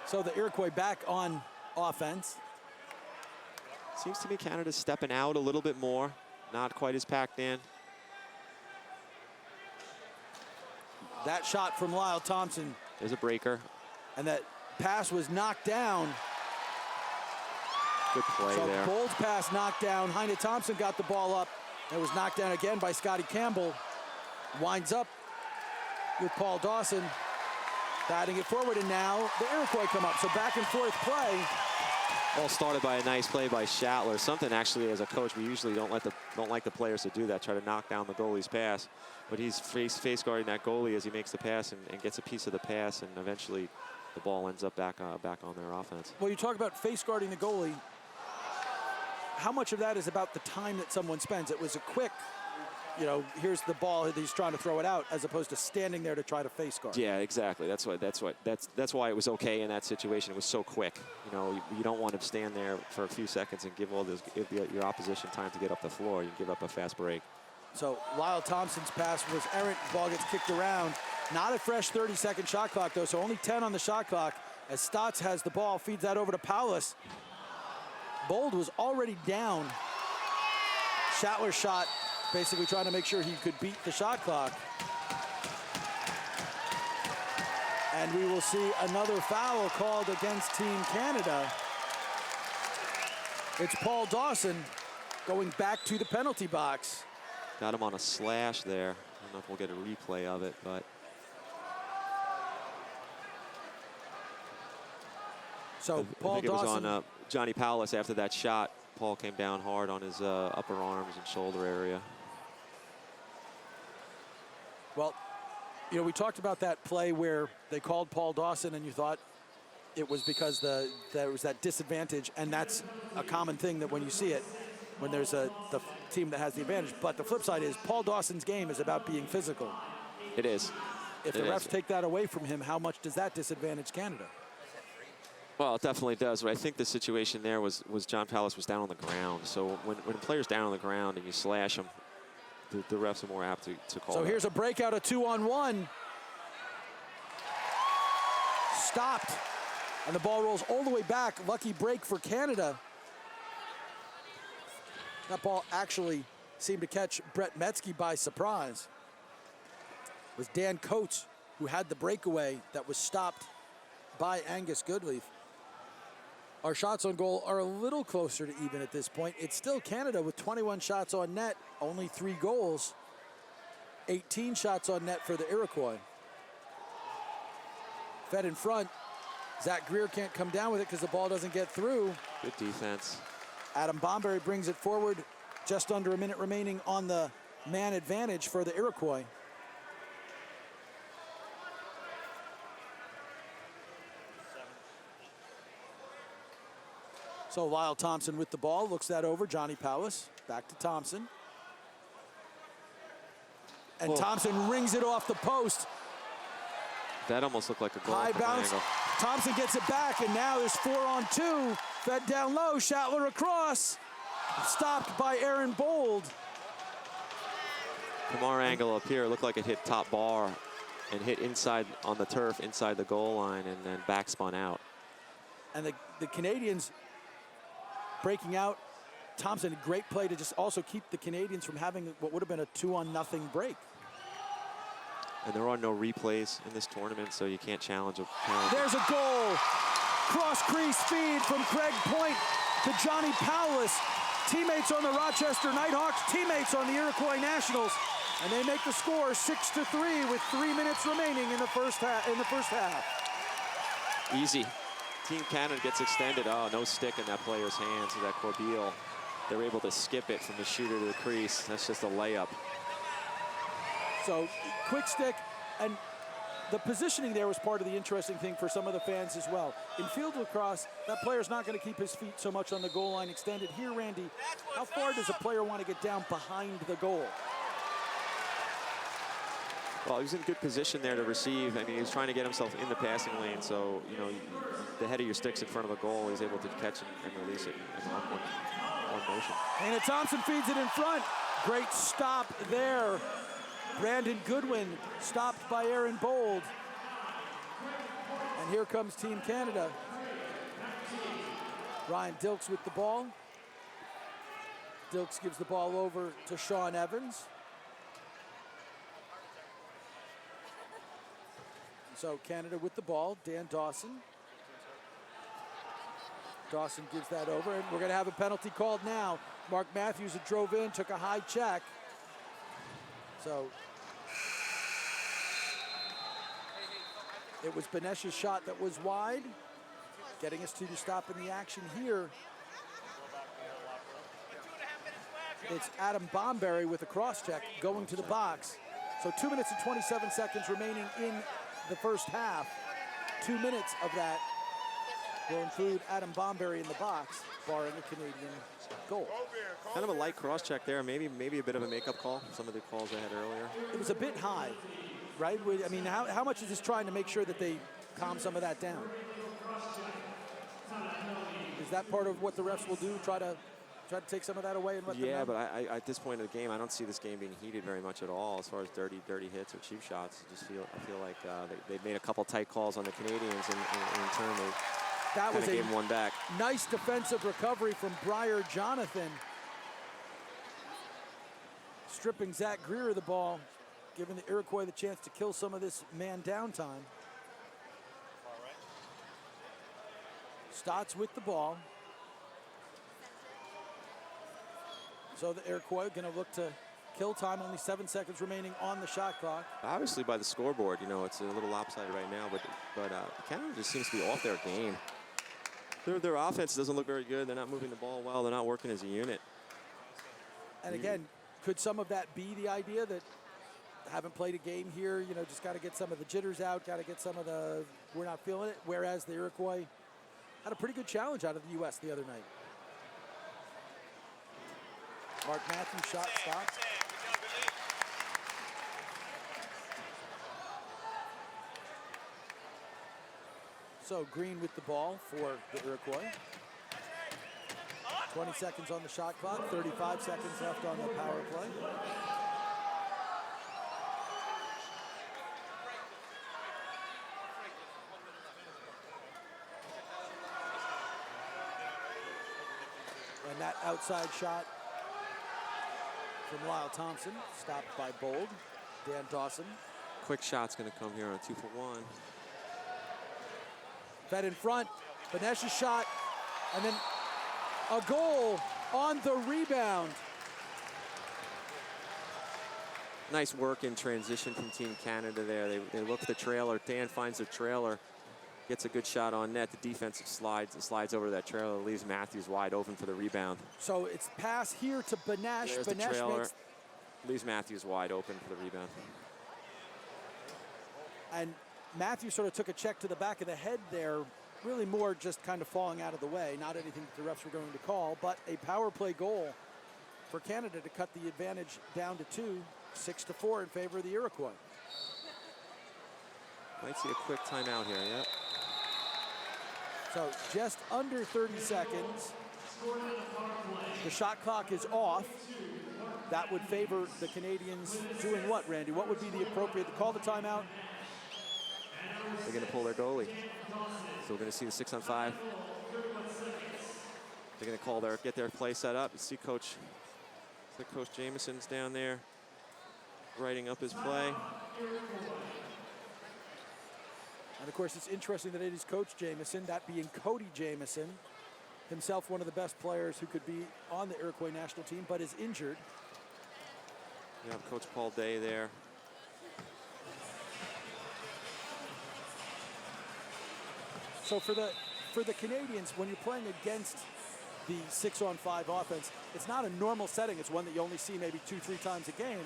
So the Iroquois back on offense. Seems to me Canada's stepping out a little bit more, not quite as packed in. That shot from Lyle Thompson, There's a breaker. and that pass was knocked down. Good play So there. Bold's pass knocked down. Heine Thompson got the ball up. It was knocked down again by Scotty Campbell. Winds up with Paul Dawson batting it forward, and now the Iroquois come up. So back and forth play. All started by a nice play by Shatler. Something actually, as a coach, we usually don't like the players to do that, try to knock down the goalie's pass. But he's face guarding that goalie as he makes the pass and gets a piece of the pass, and eventually the ball ends up back on their offense. Well, you talk about face guarding the goalie. How much of that is about the time that someone spends? It was a quick, you know, here's the ball, he's trying to throw it out, as opposed to standing there to try to face guard. Yeah, exactly. That's why it was okay in that situation. It was so quick. You know, you don't want to stand there for a few seconds and give your opposition time to get up the floor. You give up a fast break. So Lyle Thompson's pass was errant. Ball gets kicked around. Not a fresh 30-second shot clock, though, so only 10 on the shot clock. As Stotts has the ball, feeds that over to Paulus. Bold was already down. Shatler's shot, basically trying to make sure he could beat the shot clock. And we will see another foul called against Team Canada. It's Paul Dawson going back to the penalty box. Got him on a slash there. I don't know if we'll get a replay of it, but So I Paul think it was Dawson. on Johnny Paulus after that shot. Paul came down hard on his upper arms and shoulder area. Well, you know, we talked about that play where they called Paul Dawson and you thought it was because there was that disadvantage, and that's a common thing that when you see it, when there's the team that has the advantage. But the flip side is Paul Dawson's game is about being physical. It is. If the refs take that away from him, how much does that disadvantage Canada? Well, it definitely does, but I think the situation there was John Palace was down on the ground. So when a player's down on the ground and you slash him, the refs are more apt to call So that. here's a breakout, a 2-on-1. Stopped. And the ball rolls all the way back. Lucky break for Canada. That ball actually seemed to catch Brett Metzke by surprise. It was Dan Coates who had the breakaway that was stopped by Angus Goodleaf. Our shots on goal are a little closer to even at this point. It's still Canada with 21 shots on net, only 3 goals. 18 shots on net for the Iroquois. Fed in front. Zach Greer can't come down with it because the ball doesn't get through. Good defense. Adam Bomberry brings it forward. Just under a minute remaining on the man advantage for the Iroquois. So Lyle Thompson with the ball, looks that over. Johnny Powis, back to Thompson. And Whoa. Thompson rings it off the post. That almost looked like a goal. High from an bounce. angle. Thompson gets it back, and now there's 4-on-2. Fed down low, Shatler across. Stopped by Aaron Bold. From our angle up here, it looked like it hit top bar and hit inside on the turf, inside the goal line, and then backspun out. And the Canadians breaking out. Thompson, a great play to just also keep the Canadians from having what would have been a 2-on-0 break. And there are no replays in this tournament, so you can't challenge a There's a goal. Cross crease feed from Craig Point to Johnny Powis. Teammates on the Rochester Nighthawks, teammates on the Iroquois Nationals. And they make the score 6-3 with 3 minutes remaining in the first half. Easy. Team Canada gets extended. Oh, no stick in that player's hands. So that Corbeil, they're able to skip it from the shooter to the crease. That's just a layup. So quick stick, and the positioning there was part of the interesting thing for some of the fans as well. In field lacrosse, that player's not going to keep his feet so much on the goal line extended. Here, Randy, how far does a player want to get down behind the goal? Well, he was in good position there to receive. I mean, he was trying to get himself in the passing lane, so, you know, the head of your stick's in front of the goal. He's able to catch and release it in one motion. And Thompson feeds it in front. Great stop there. Brandon Goodwin stopped by Aaron Bold. And here comes Team Canada. Ryan Dilks with the ball. Dilks gives the ball over to Sean Evans. So Canada with the ball, Dan Dawson. Dawson gives that over, and we're going to have a penalty called now. Mark Matthews that drove in, took a high check. So it was Benesh's shot that was wide, getting us to the stop in the action here. It's Adam Bomberry with a cross check going to the box. So 2 minutes and 27 seconds remaining in the first half. 2 minutes of that will include Adam Bomberry in the box, barring a Canadian goal. Kind of a light cross check there, maybe a bit of a makeup call. Some of the calls I had earlier. It was a bit high, right? I mean, how much is this trying to make sure that they calm some of that down? Is that part of what the refs will do? Try to take some of that away and let them Yeah, know? but I at this point of the game, I don't see this game being heated very much at all as far as dirty hits or cheap shots. I feel like they made a couple tight calls on the Canadians, and in turn they that was gave one back. Nice defensive recovery from Briar Jonathan. Stripping Zach Greer of the ball, giving the Iroquois the chance to kill some of this man downtime. Stotts with the ball. So the Iroquois going to look to kill time, only 7 seconds remaining on the shot clock. Obviously by the scoreboard, you know, it's a little lopsided right now, but Canada just seems to be off their game. Their offense doesn't look very good. They're not moving the ball well. They're not working as a unit. And again, could some of that be the idea that haven't played a game here, you know, just got to get some of the jitters out, got to get some of the we're not feeling it, whereas the Iroquois had a pretty good challenge out of the U.S. the other night. Mark Matthews shot stopped. So Green with the ball for the Iroquois. 20 seconds on the shot clock, 35 seconds left on the power play. And that outside shot from Lyle Thompson, stopped by Bold. Dan Dawson. Quick shot's going to come here on a 2-for-1. Fed in front, Banesh's shot, and then a goal on the rebound. Nice work in transition from Team Canada there. They look the trailer. Dan finds the trailer, gets a good shot on net. The defensive slides over that trailer, leaves Matthews wide open for the rebound. So it's pass here to Banesh. There's the Banesh trailer, makes, leaves Matthews wide open for the rebound. and Matthews sort of took a check to the back of the head there, really more just kind of falling out of the way, not anything that the refs were going to call, but a power play goal for Canada to cut the advantage down to 2, 6-4 in favor of the Iroquois. Might see a quick timeout here, yeah. So just under 30 seconds. The shot clock is off. That would favor the Canadians doing what, Randy? What would be the appropriate, call the timeout? They're going to pull their goalie. So we're going to see the 6-on-5. They're going to get their play set up. You see Coach Jameson's down there writing up his play. And of course, it's interesting that it is Coach Jameson, that being Cody Jameson, himself one of the best players who could be on the Iroquois national team, but is injured. You have Coach Paul Day there. So for the Canadians, when you're playing against the 6-on-5 offense, it's not a normal setting. It's one that you only see maybe 2-3 times a game.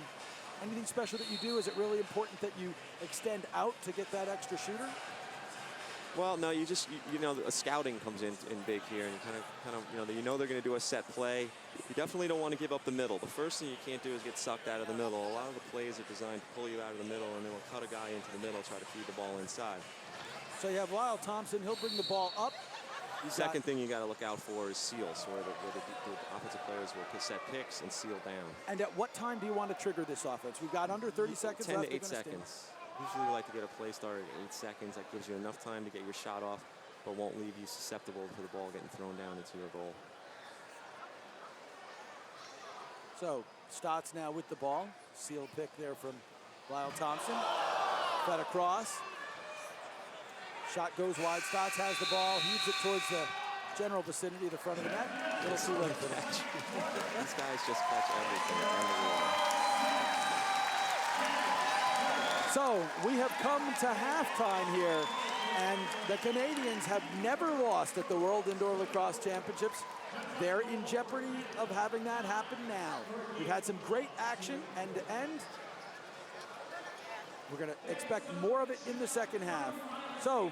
Anything special that you do? Is it really important that you extend out to get that extra shooter? Well, no, you know, a scouting comes in big here, and you know they're going to do a set play. You definitely don't want to give up the middle. The first thing you can't do is get sucked out of the middle. A lot of the plays are designed to pull you out of the middle, and then we'll cut a guy into the middle, try to feed the ball inside. So you have Lyle Thompson. He'll bring the ball up. Second thing you got to look out for is seals, where the offensive players will set picks and seal down. And at what time do you want to trigger this offense? We've got under 30 seconds 10 left. to 8 seconds. Usually we like to get a play started at 8 seconds. That gives you enough time to get your shot off, but won't leave you susceptible to the ball getting thrown down into your goal. So Stotts now with the ball. Seal pick there from Lyle Thompson. Fed across. Shot goes wide. Stotts has the ball. Heaves it towards the general vicinity of the front of the net. A little too late for that. These guys just catch everything on the wall. So we have come to halftime here, and the Canadians have never lost at the World Indoor Lacrosse Championships. They're in jeopardy of having that happen now. We've had some great action end to end. We're going to expect more of it in the second half. So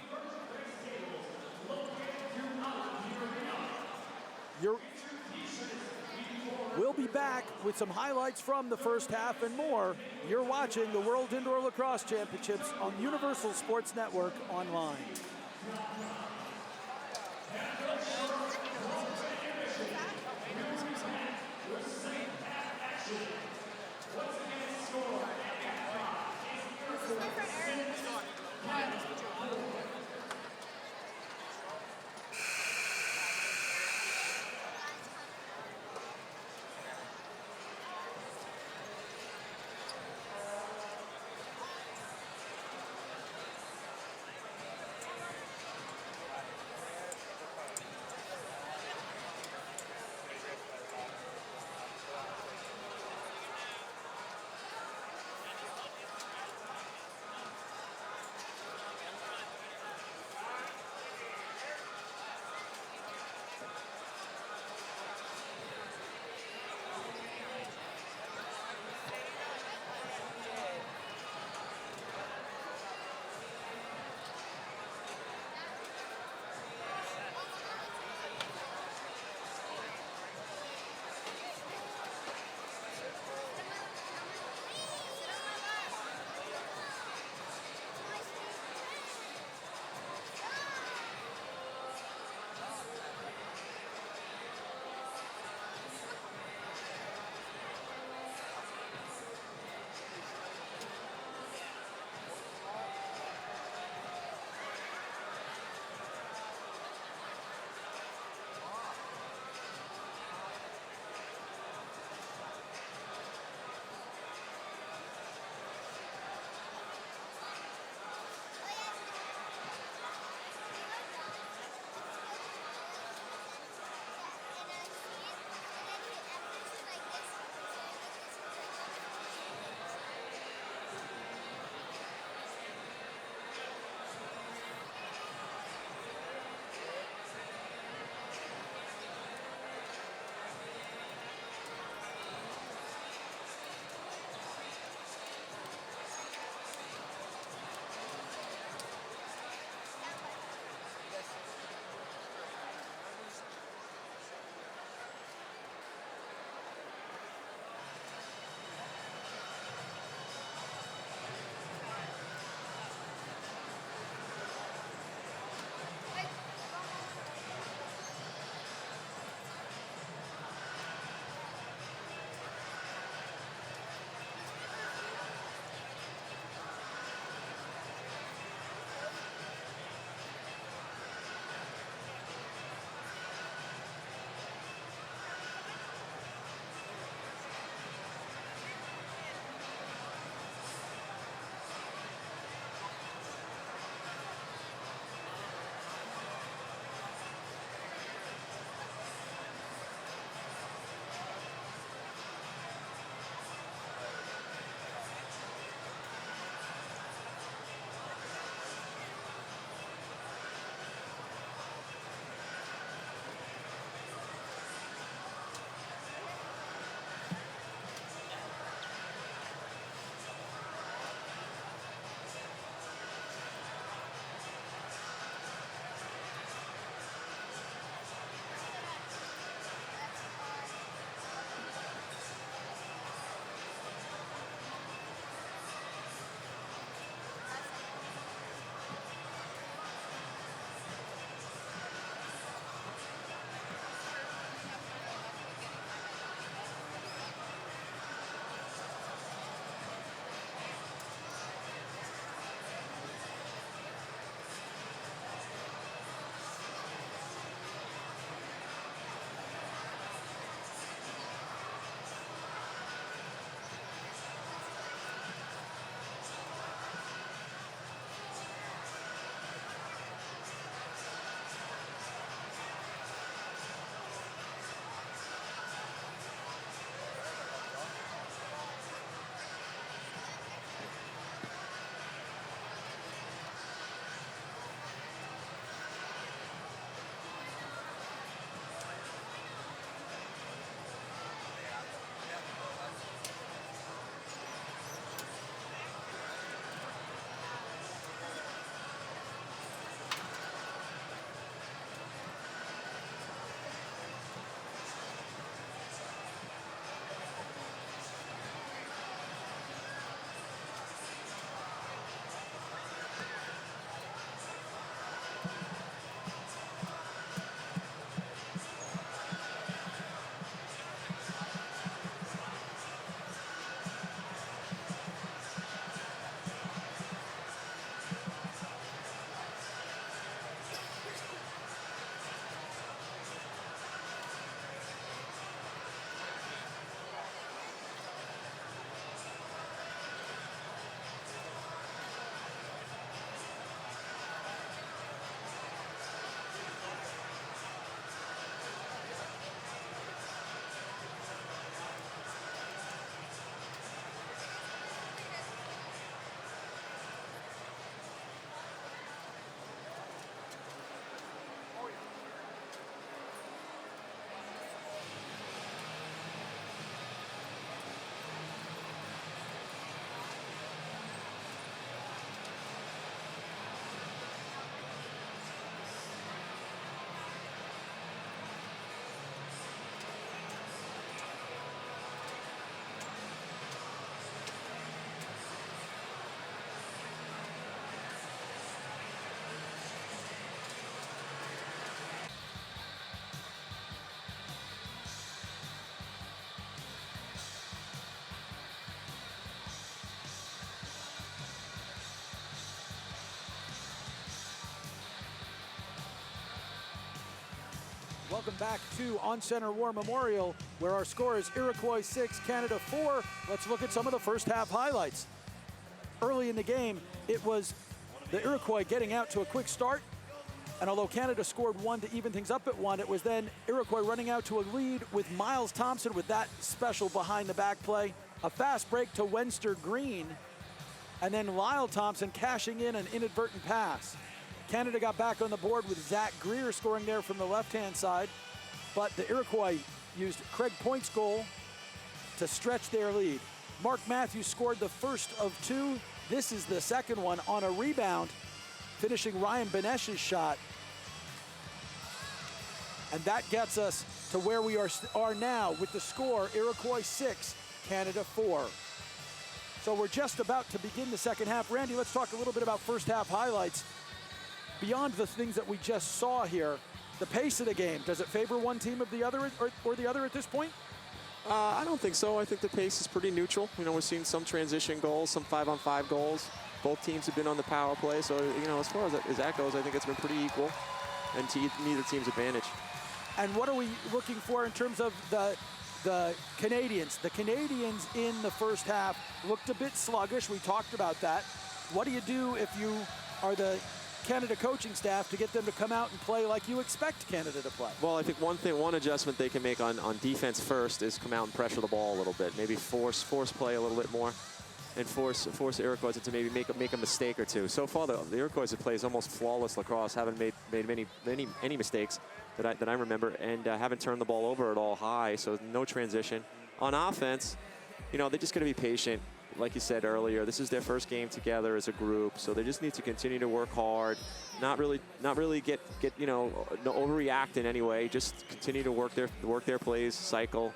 we'll be back with some highlights from the first half and more. You're watching the World Indoor Lacrosse Championships on Universal Sports Network online. Welcome back to On Center War Memorial, where our score is Iroquois 6, Canada 4. Let's look at some of the first half highlights. Early in the game, it was the Iroquois getting out to a quick start. And although Canada scored one to even things up at one, it was then Iroquois running out to a lead with Miles Thompson with that special behind the back play. A fast break to Wenster Green. And then Lyle Thompson cashing in an inadvertent pass. Canada got back on the board with Zach Greer scoring there from the left-hand side. But the Iroquois used Craig Point's goal to stretch their lead. Mark Matthews scored the first of two. This is the second one on a rebound, finishing Ryan Benesh's shot. And that gets us to where we are now with the score, Iroquois 6, Canada 4. So we're just about to begin the second half. Randy, let's talk a little bit about first half highlights. Beyond the things that we just saw here, the pace of the game, does it favor one team of the other or the other at this point? I don't think so. I think the pace is pretty neutral. You know, we're seeing some transition goals, some 5-on-5 goals. Both teams have been on the power play. So, you know, as far as that goes, I think it's been pretty equal and to neither team's advantage. And what are we looking for in terms of the Canadians? The Canadians in the first half looked a bit sluggish. We talked about that. What do you do if you are the Canada coaching staff to get them to come out and play like you expect Canada to play? Well, I think one adjustment they can make on defense first is come out and pressure the ball a little bit. Maybe force play a little bit more and force the Iroquois to maybe make a mistake or two. So far, the Iroquois have played almost flawless lacrosse, haven't made any mistakes that I remember, and haven't turned the ball over at all high, so no transition. On offense, you know, they just got to be patient. Like you said earlier, this is their first game together as a group, so they just need to continue to work hard, not really get you know, no overreact in any way. Just continue to work their plays, cycle,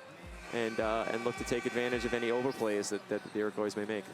and look to take advantage of any overplays that the Iroquois may make.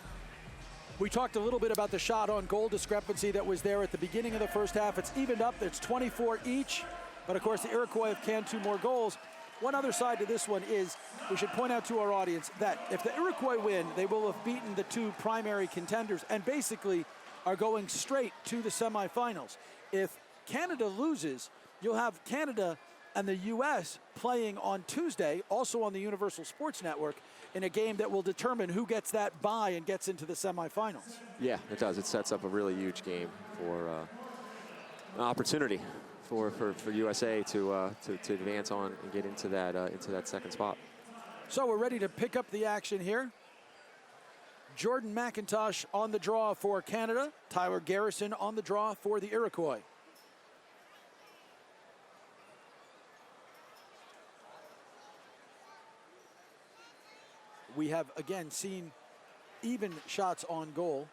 We talked a little bit about the shot on goal discrepancy that was there at the beginning of the first half. It's evened up. It's 24 each, but of course the Iroquois have canned 2 more goals. One other side to this one is we should point out to our audience that if the Iroquois win, they will have beaten the 2 primary contenders and basically are going straight to the semifinals. If Canada loses, you'll have Canada and the U.S. playing on Tuesday, also on the Universal Sports Network, in a game that will determine who gets that bye and gets into the semifinals. Yeah, it does. It sets up a really huge game for an opportunity for USA to advance on and get into that second spot. So we're ready to pick up the action here. Jordan McIntosh on the draw for Canada. Tyler Garrison on the draw for the Iroquois. We have again seen even shots on goal.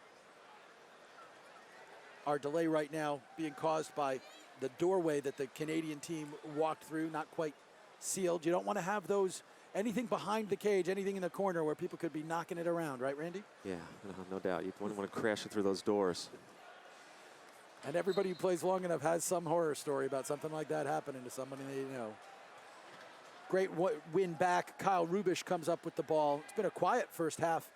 Our delay right now being caused by the doorway that the Canadian team walked through, not quite sealed. You don't want to have anything behind the cage, anything in the corner where people could be knocking it around, right, Randy? Yeah, no doubt. You wouldn't want to crash it through those doors. And everybody who plays long enough has some horror story about something like that happening to somebody they know. Great win back. Kyle Rubish comes up with the ball. It's been a quiet first half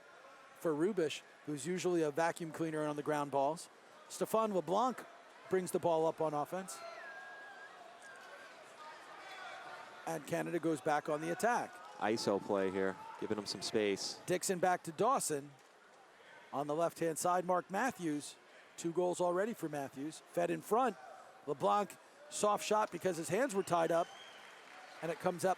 for Rubish, who's usually a vacuum cleaner on the ground balls. Stéphane LeBlanc brings the ball up on offense. And Canada goes back on the attack. ISO play here, giving them some space. Dixon back to Dawson. On the left-hand side, Mark Matthews. 2 goals already for Matthews. Fed in front. LeBlanc, soft shot because his hands were tied up. And it comes up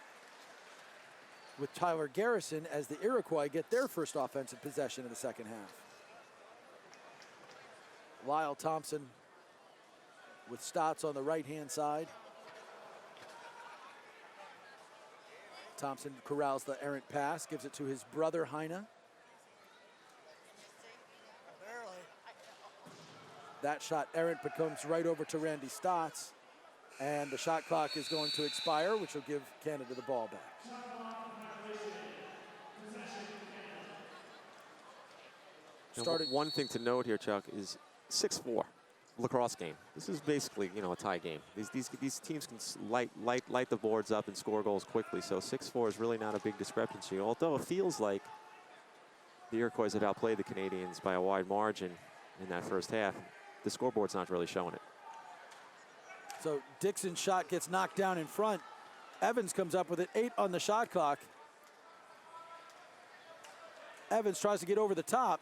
with Tyler Garrison as the Iroquois get their first offensive possession in the second half. Lyle Thompson with Stotts on the right-hand side. Thompson corrals the errant pass, gives it to his brother Heine. That shot errant but comes right over to Randy Stotts. And the shot clock is going to expire, which will give Canada the ball back. One thing to note here, Chuck, is 6-4 lacrosse game. This is basically, you know, a tie game. These teams can light the boards up and score goals quickly. So 6-4 is really not a big discrepancy. Although it feels like the Iroquois have outplayed the Canadians by a wide margin in that first half, the scoreboard's not really showing it. So Dixon's shot gets knocked down in front. Evans comes up with it, 8 on the shot clock. Evans tries to get over the top,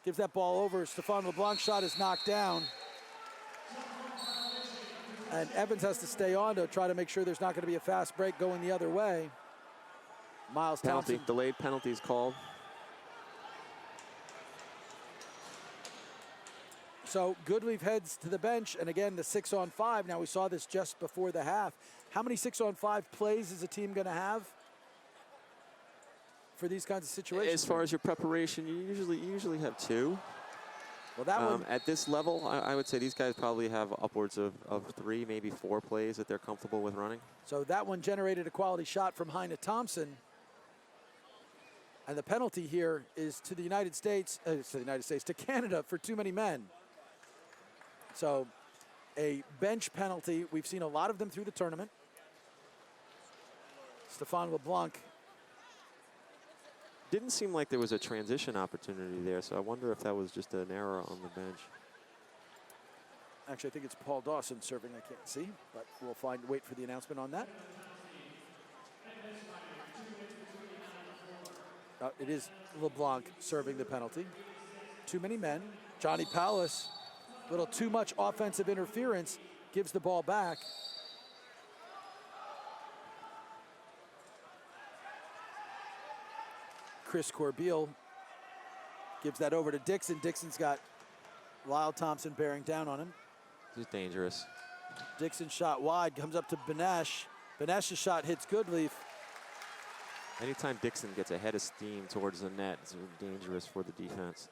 gives that ball over. Stefan LeBlanc's shot is knocked down. And Evans has to stay on to try to make sure there's not going to be a fast break going the other way. Miles Penalty, Thompson. delayed penalty is called. So Goodleaf heads to the bench, and again, the 6-on-5. Now, we saw this just before the half. How many 6-on-5 plays is a team going to have for these kinds of situations? As far as your preparation, you usually have 2. Well, that one, At this level, I would say these guys probably have upwards of 3, maybe 4 plays that they're comfortable with running. so that one generated a quality shot from Heine Thompson. And the penalty here is to the United States, to Canada for too many men. So a bench penalty. We've seen a lot of them through the tournament. Stefan LeBlanc. Didn't seem like there was a transition opportunity there, so I wonder if that was just an error on the bench. Actually, I think it's Paul Dawson serving. I can't see, but we'll wait for the announcement on that. It is LeBlanc serving the penalty. Too many men. Johnny Powless, a little too much offensive interference, gives the ball back. Chris Corbeil gives that over to Dixon. Dixon's got Lyle Thompson bearing down on him. This is dangerous. Dixon shot wide, comes up to Benesh. Benesh's shot hits Goodleaf. Anytime Dixon gets ahead of steam towards the net, it's dangerous for the defense.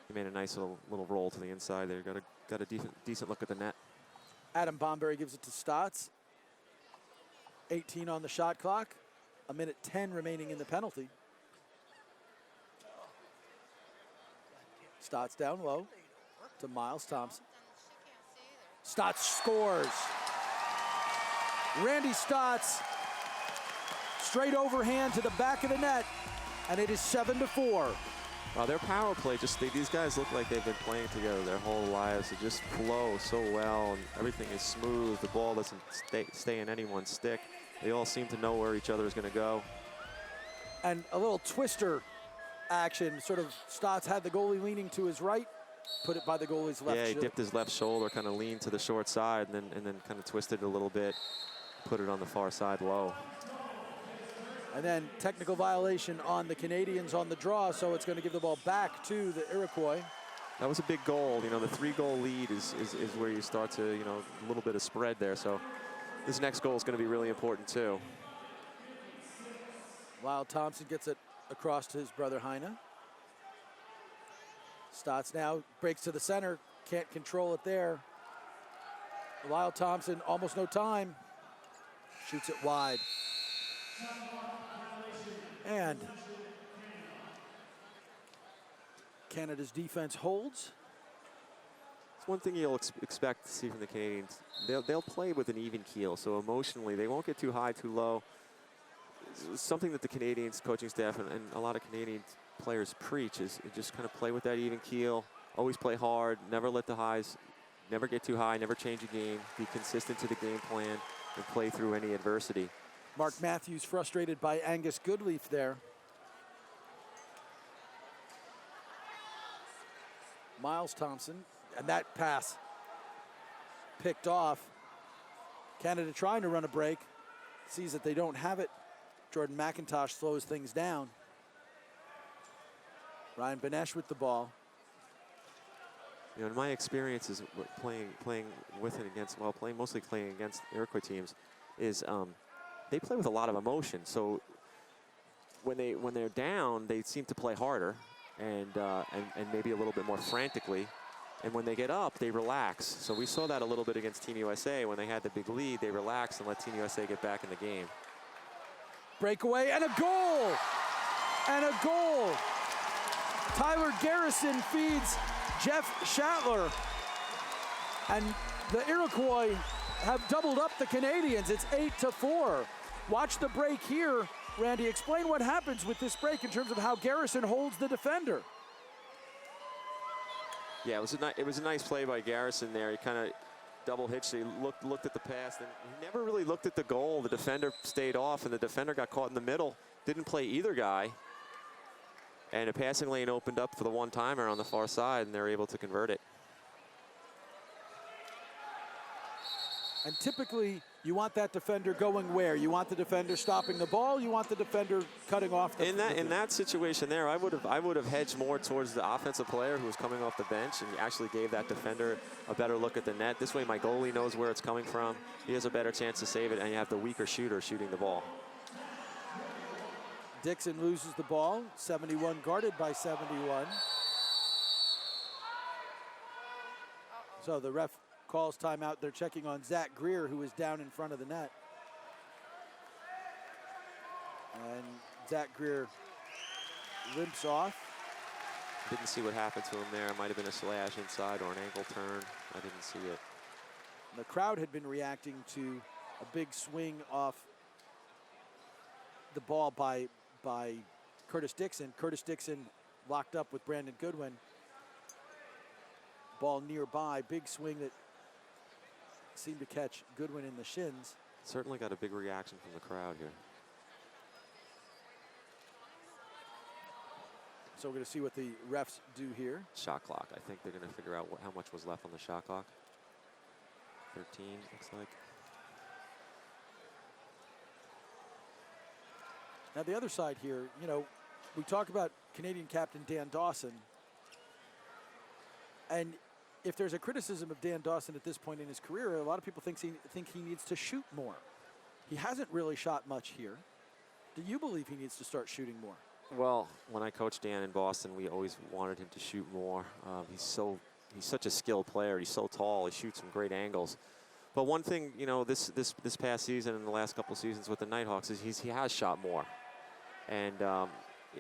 He made a nice little roll to the inside there. Got a decent look at the net. Adam Bomberry gives it to Stotts. 18 on the shot clock. 1:10 remaining in the penalty. Stotts down low to Miles Thompson. Stotts scores. Randy Stotts, straight overhand to the back of the net, and it is 7-4. Wow, their power play, these guys look like they've been playing together their whole lives. They just flow so well, and everything is smooth. The ball doesn't stay in anyone's stick. They all seem to know where each other is going to go. And a little twister action, sort of Stotts had the goalie leaning to his right, put it by the goalie's left Yeah, he shoulder. dipped his left shoulder, kind of leaned to the short side, and then kind of twisted it a little bit, put it on the far side low. And then technical violation on the Canadians on the draw, so it's going to give the ball back to the Iroquois. That was a big goal. You know, the 3-goal lead is where you start to, a little bit of spread there. So this next goal is going to be really important too. Lyle Thompson gets it across to his brother Heine. Stotts now breaks to the center, can't control it there. Lyle Thompson, almost no time, shoots it wide. And Canada's defense holds. It's one thing you'll expect to see from the Canadians. They'll play with an even keel, so emotionally they won't get too high, too low. It's something that the Canadians coaching staff and a lot of Canadian players preach is just kind of play with that even keel, always play hard, never let the highs, never get too high, never change a game, be consistent to the game plan, and play through any adversity. Mark Matthews frustrated by Angus Goodleaf there. Miles Thompson, and that pass picked off. Canada trying to run a break, sees that they don't have it. Jordan McIntosh slows things down. Ryan Benesh with the ball. In my experiences playing with and against, mostly playing against Iroquois teams, is they play with a lot of emotion. So when they're down, they seem to play harder and maybe a little bit more frantically. And when they get up, they relax. So we saw that a little bit against Team USA. When they had the big lead, they relaxed and let Team USA get back in the game. Breakaway and a goal! And a goal! Tyler Garrison feeds Jeff Shatler. And the Iroquois have doubled up the Canadians. It's 8-4. Watch the break here. Randy, explain what happens with this break in terms of how Garrison holds the defender. Yeah, it was a nice play by Garrison there. He kind of double hitch. He looked at the pass, and he never really looked at the goal. The defender stayed off, and the defender got caught in the middle. Didn't play either guy. And a passing lane opened up for the one-timer on the far side, and they're able to convert it. And typically, you want that defender going where? You want the defender stopping the ball. You want the defender cutting off the. In that situation there, I would have hedged more towards the offensive player who was coming off the bench and actually gave that defender a better look at the net. This way, my goalie knows where it's coming from. He has a better chance to save it, and you have the weaker shooter shooting the ball. Dixon loses the ball. 71 guarded by 71. So the ref calls timeout. They're checking on Zach Greer, who is down in front of the net. And Zach Greer limps off. Didn't see what happened to him there. It might have been a slash inside or an ankle turn. I didn't see it. The crowd had been reacting to a big swing off the ball by Curtis Dixon. Curtis Dixon locked up with Brandon Goodwin. Ball nearby, big swing that seemed to catch Goodwin in the shins. Certainly got a big reaction from the crowd here. So we're going to see what the refs do here. Shot clock. I think they're going to figure out how much was left on the shot clock. 13, looks like. Now the other side here, you know, we talk about Canadian captain Dan Dawson. And if there's a criticism of Dan Dawson at this point in his career, a lot of people think he needs to shoot more. He hasn't really shot much here. Do you believe he needs to start shooting more? Well, when I coached Dan in Boston, we always wanted him to shoot more. He's such a skilled player. He's so tall. He shoots some great angles. But one thing, you know, this past season and the last couple seasons with the Nighthawks is he has shot more. And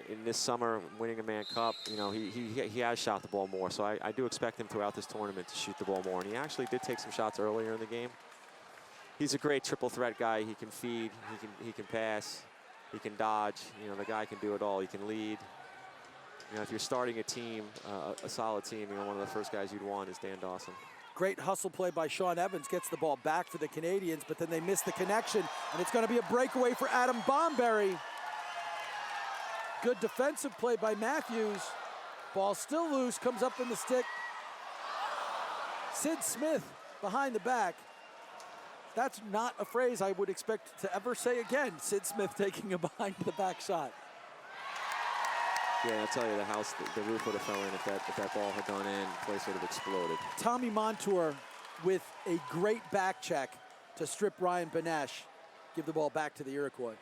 in this summer, winning a Mann Cup, you know, he has shot the ball more. So I do expect him throughout this tournament to shoot the ball more. And he actually did take some shots earlier in the game. He's a great triple threat guy. He can feed, he can pass, he can dodge. You know, the guy can do it all. He can lead. You know, if you're starting a team, a solid team, you know, one of the first guys you'd want is Dan Dawson. Great hustle play by Sean Evans, gets the ball back for the Canadians, but then they miss the connection, and it's going to be a breakaway for Adam Bomberry. Good defensive play by Matthews. Ball still loose, comes up in the stick. Sid Smith behind the back. That's not a phrase I would expect to ever say again. Sid Smith taking a behind the back shot. Yeah, I'll tell you, the roof would have fell in if that ball had gone in. The place would have exploded. Tommy Montour with a great back check to strip Ryan Benesh. Give the ball back to the Iroquois.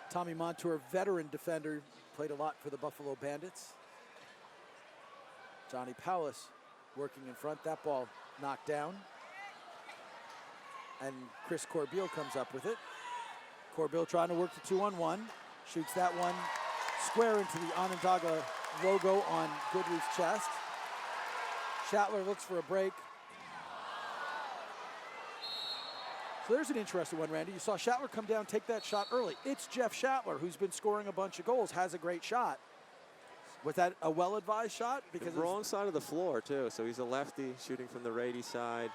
Tommy Montour, veteran defender, played a lot for the Buffalo Bandits. Johnny Powlis working in front. That ball knocked down. And Chris Corbeil comes up with it. Corbeil trying to work the 2-on-1. Shoots that one square into the Onondaga logo on Goodleaf's chest. Shatler looks for a break. So there's an interesting one, Randy. You saw Shatler come down, take that shot early. It's Jeff Shatler, who's been scoring a bunch of goals, has a great shot. Was that a well-advised shot? Because the wrong side of the floor, too. So he's a lefty shooting from the righty side.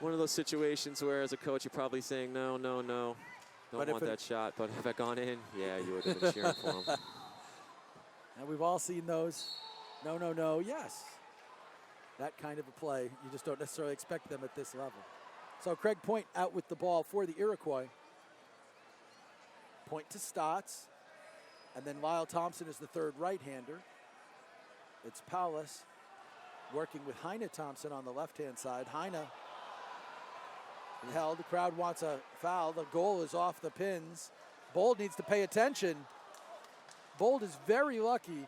One of those situations where, as a coach, you're probably saying, no. Don't want that shot. But if it gone in, yeah, you would have been cheering for him. And we've all seen those. No, yes. That kind of a play. You just don't necessarily expect them at this level. So Craig Point out with the ball for the Iroquois. Point to Stotts. And then Lyle Thompson is the third right-hander. It's Powlis working with Heine Thompson on the left-hand side. Heine held. The crowd wants a foul. The goal is off the pins. Bold needs to pay attention. Bold is very lucky.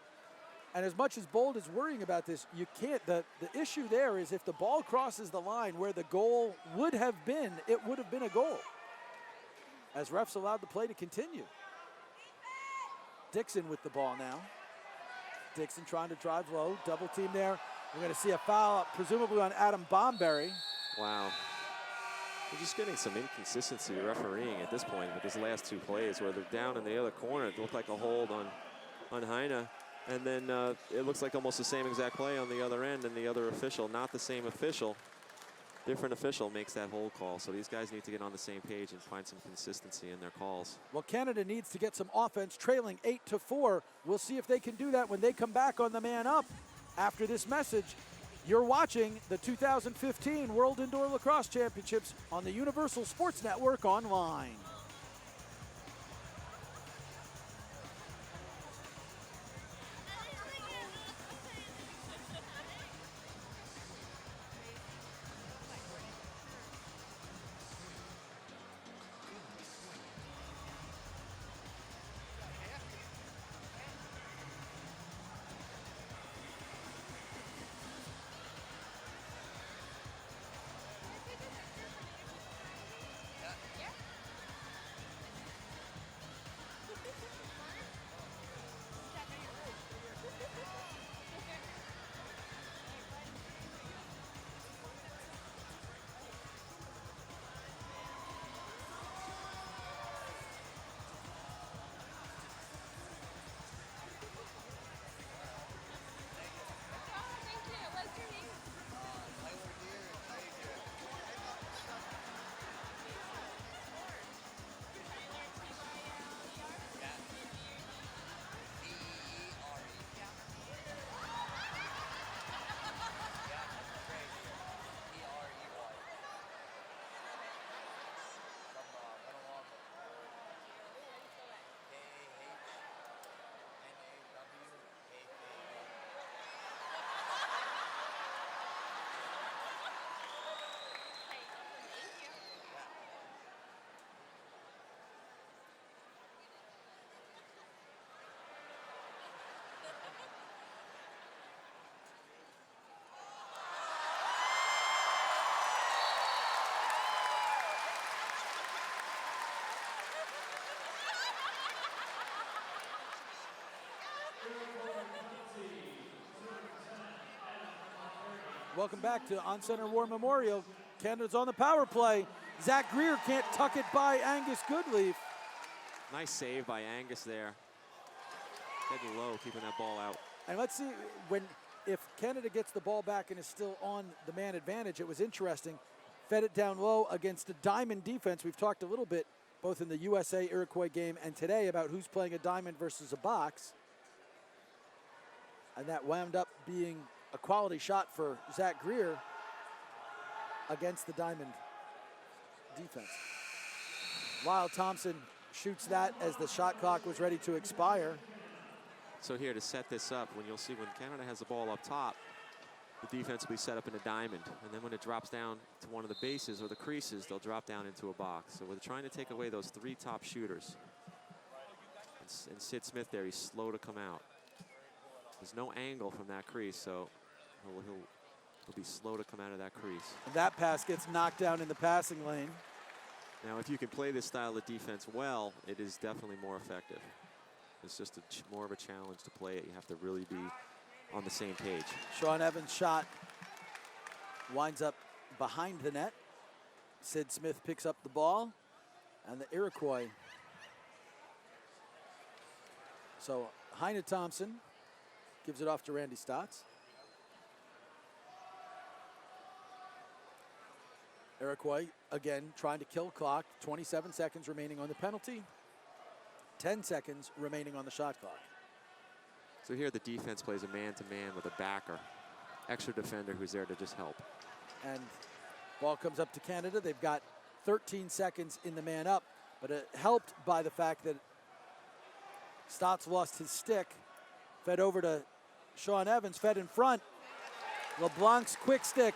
And as much as Bold is worrying about this, you can't. The issue there is if the ball crosses the line where the goal would have been, it would have been a goal. As refs allowed the play to continue. Dixon with the ball now. Dixon trying to drive low. Double team there. We're going to see a foul, presumably on Adam Bomberry. Wow. We're just getting some inconsistency refereeing at this point with his last two plays where they're down in the other corner. It looked like a hold on Heine. And then it looks like almost the same exact play on the other end, and the other official, not the same official, different official makes that hold call. So these guys need to get on the same page and find some consistency in their calls. Well, Canada needs to get some offense, trailing 8-4. We'll see if they can do that when they come back on the man up after this message. You're watching the 2015 World Indoor Lacrosse Championships on the Universal Sports Network online. Welcome back to On Center War Memorial. Canada's on the power play. Zach Greer can't tuck it by Angus Goodleaf. Nice save by Angus there. Getting low, keeping that ball out. And let's see if Canada gets the ball back and is still on the man advantage. It was interesting. Fed it down low against a diamond defense. We've talked a little bit both in the USA Iroquois game and today about who's playing a diamond versus a box. And that wound up being a quality shot for Zach Greer against the diamond defense. Lyle Thompson shoots that as the shot clock was ready to expire. So here to set this up, when you'll see when Canada has the ball up top, the defense will be set up in a diamond. And then when it drops down to one of the bases or the creases, they'll drop down into a box. So we're trying to take away those three top shooters. And Sid Smith there, he's slow to come out. There's no angle from that crease, so he'll be slow to come out of that crease. And that pass gets knocked down in the passing lane. Now, if you can play this style of defense well, it is definitely more effective. It's just more of a challenge to play it. You have to really be on the same page. Sean Evans' shot winds up behind the net. Sid Smith picks up the ball, and the Iroquois. So Heine Thompson gives it off to Randy Stotts. Iroquois, again, trying to kill clock. 27 seconds remaining on the penalty. 10 seconds remaining on the shot clock. So here the defense plays a man-to-man with a backer. Extra defender who's there to just help. And ball comes up to Canada. They've got 13 seconds in the man up, but it helped by the fact that Stotts lost his stick. Fed over to Sean Evans, fed in front. LeBlanc's quick stick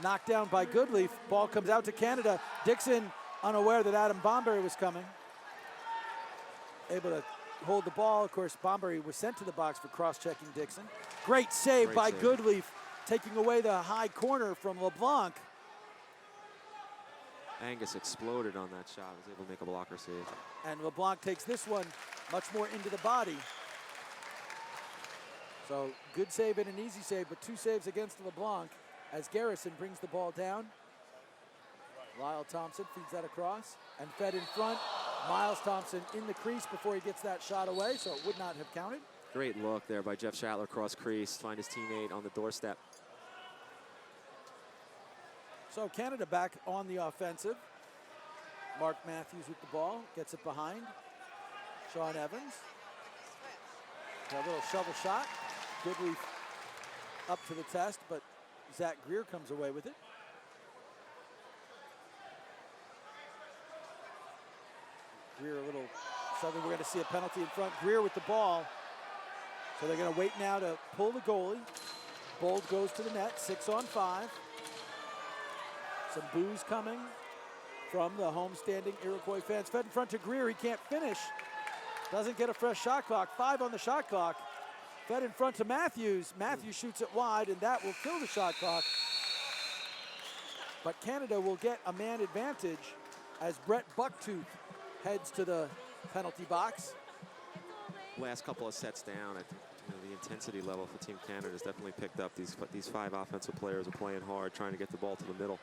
knocked down by Goodleaf. Ball comes out to Canada. Dixon, unaware that Adam Bomberry was coming, able to hold the ball. Of course, Bomberry was sent to the box for cross-checking Dixon. Great save by Goodleaf, taking away the high corner from LeBlanc. Angus exploded on that shot, was able to make a blocker save. And LeBlanc takes this one much more into the body. So good save and an easy save, but two saves against LeBlanc as Garrison brings the ball down. Lyle Thompson feeds that across and fed in front. Miles Thompson in the crease before he gets that shot away, so it would not have counted. Great look there by Jeff Shatler, cross crease, find his teammate on the doorstep. So Canada back on the offensive. Mark Matthews with the ball, gets it behind. Sean Evans. A little shovel shot. Goodleaf up to the test, but Zach Greer comes away with it. Greer a little, suddenly we're going to see a penalty in front. Greer with the ball. So they're going to wait now to pull the goalie. Bold goes to the net, 6-on-5. Some boos coming from the homestanding Iroquois fans. Fed in front to Greer, he can't finish. Doesn't get a fresh shot clock, 5 on the shot clock. Fed in front to Matthews. Matthews shoots it wide, and that will kill the shot clock. But Canada will get a man advantage as Brett Bucktooth heads to the penalty box. Last couple of sets down, I think the intensity level for Team Canada has definitely picked up. These 5 offensive players are playing hard, trying to get the ball to the middle,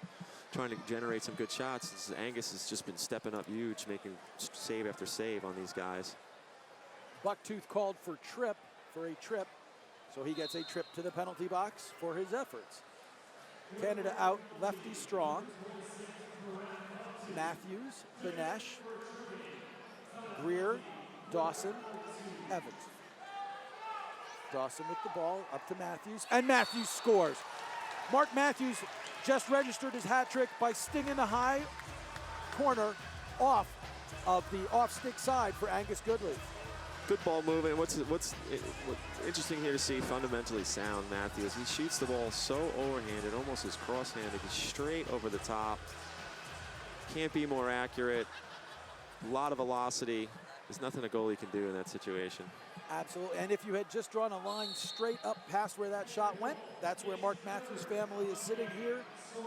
trying to generate some good shots. Angus has just been stepping up huge, making save after save on these guys. Bucktooth called for a trip, so he gets a trip to the penalty box for his efforts. Canada out lefty strong. Matthews, Benesh, Greer, Dawson, Evans. Dawson with the ball, up to Matthews, and Matthews scores. Mark Matthews just registered his hat trick by stinging the high corner off of the off-stick side for Angus Goodleaf. Good ball movement. What's interesting here to see, fundamentally sound Matthews. He shoots the ball so overhanded, almost as cross-handed, straight over the top. Can't be more accurate. A lot of velocity. There's nothing a goalie can do in that situation. Absolutely, and if you had just drawn a line straight up past where that shot went, that's where Mark Matthews' family is sitting here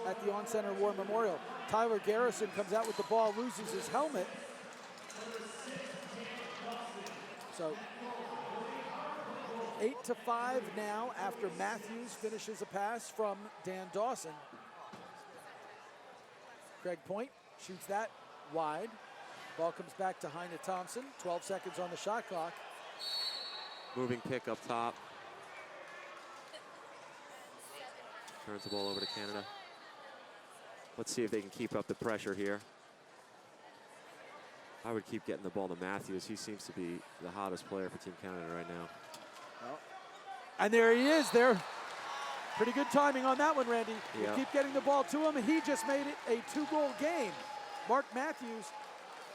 at the On-Center War Memorial. Tyler Garrison comes out with the ball, loses his helmet. So 8-5 now after Matthews finishes a pass from Dan Dawson. Craig Point shoots that wide. Ball comes back to Heine Thompson. 12 seconds on the shot clock. Moving pick up top. Turns the ball over to Canada. Let's see if they can keep up the pressure here. I would keep getting the ball to Matthews. He seems to be the hottest player for Team Canada right now. Well, and there he is there. Pretty good timing on that one, Randy. You Yeah. keep getting the ball to him, and he just made it a 2-goal game. Mark Matthews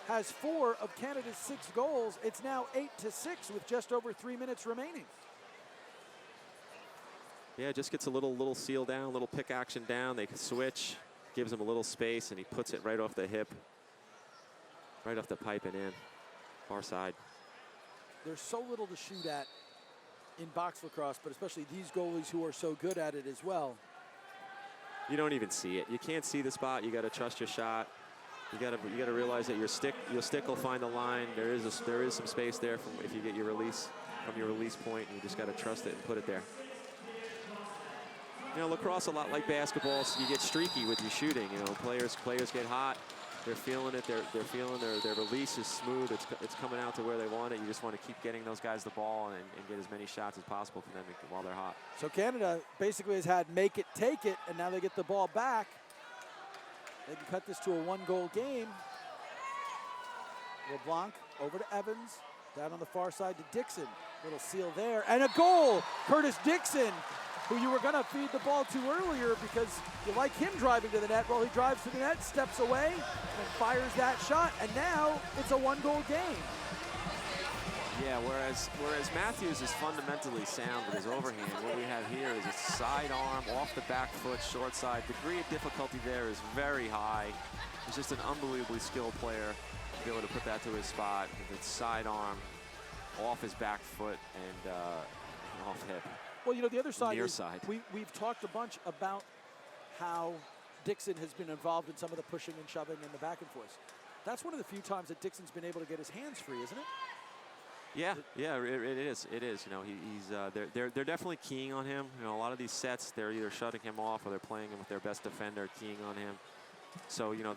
has 4 of Canada's 6 goals. It's now 8-6 with just over 3 minutes remaining. Yeah, just gets a little seal down, little pick action down. They can switch, gives him a little space, and he puts it right off the hip, right off the pipe and in, far side. There's so little to shoot at in box lacrosse, but especially these goalies who are so good at it as well. You don't even see it. You can't see the spot. You got to trust your shot. You got to realize that your stick will find the line. There is some space there from if you get your release from your release point. You just got to trust it and put it there. You know, lacrosse a lot like basketball. So you get streaky with your shooting. You know, players get hot. They're feeling it. They're feeling their release is smooth. It's coming out to where they want it. You just want to keep getting those guys the ball and get as many shots as possible for them while they're hot. So Canada basically has had make it, take it, and now they get the ball back. They can cut this to a 1-goal game. LeBlanc over to Evans. Down on the far side to Dixon. Little seal there. And a goal! Curtis Dixon, who you were going to feed the ball to earlier because you like him driving to the net. Well, he drives to the net, steps away, and fires that shot. And now it's a 1-goal game. Yeah, whereas Matthews is fundamentally sound with his overhand, what we have here is a side arm, off the back foot, short side. Degree of difficulty there is very high. He's just an unbelievably skilled player to be able to put that to his spot with its side arm, off his back foot, and off hip. Well, you know, the other side Near is side. we've talked a bunch about how Dixon has been involved in some of the pushing and shoving and the back and forth. That's one of the few times that Dixon's been able to get his hands free, isn't it? Yeah, it is. It is. You know, they're definitely keying on him. You know, a lot of these sets, they're either shutting him off or they're playing him with their best defender, keying on him. So, you know,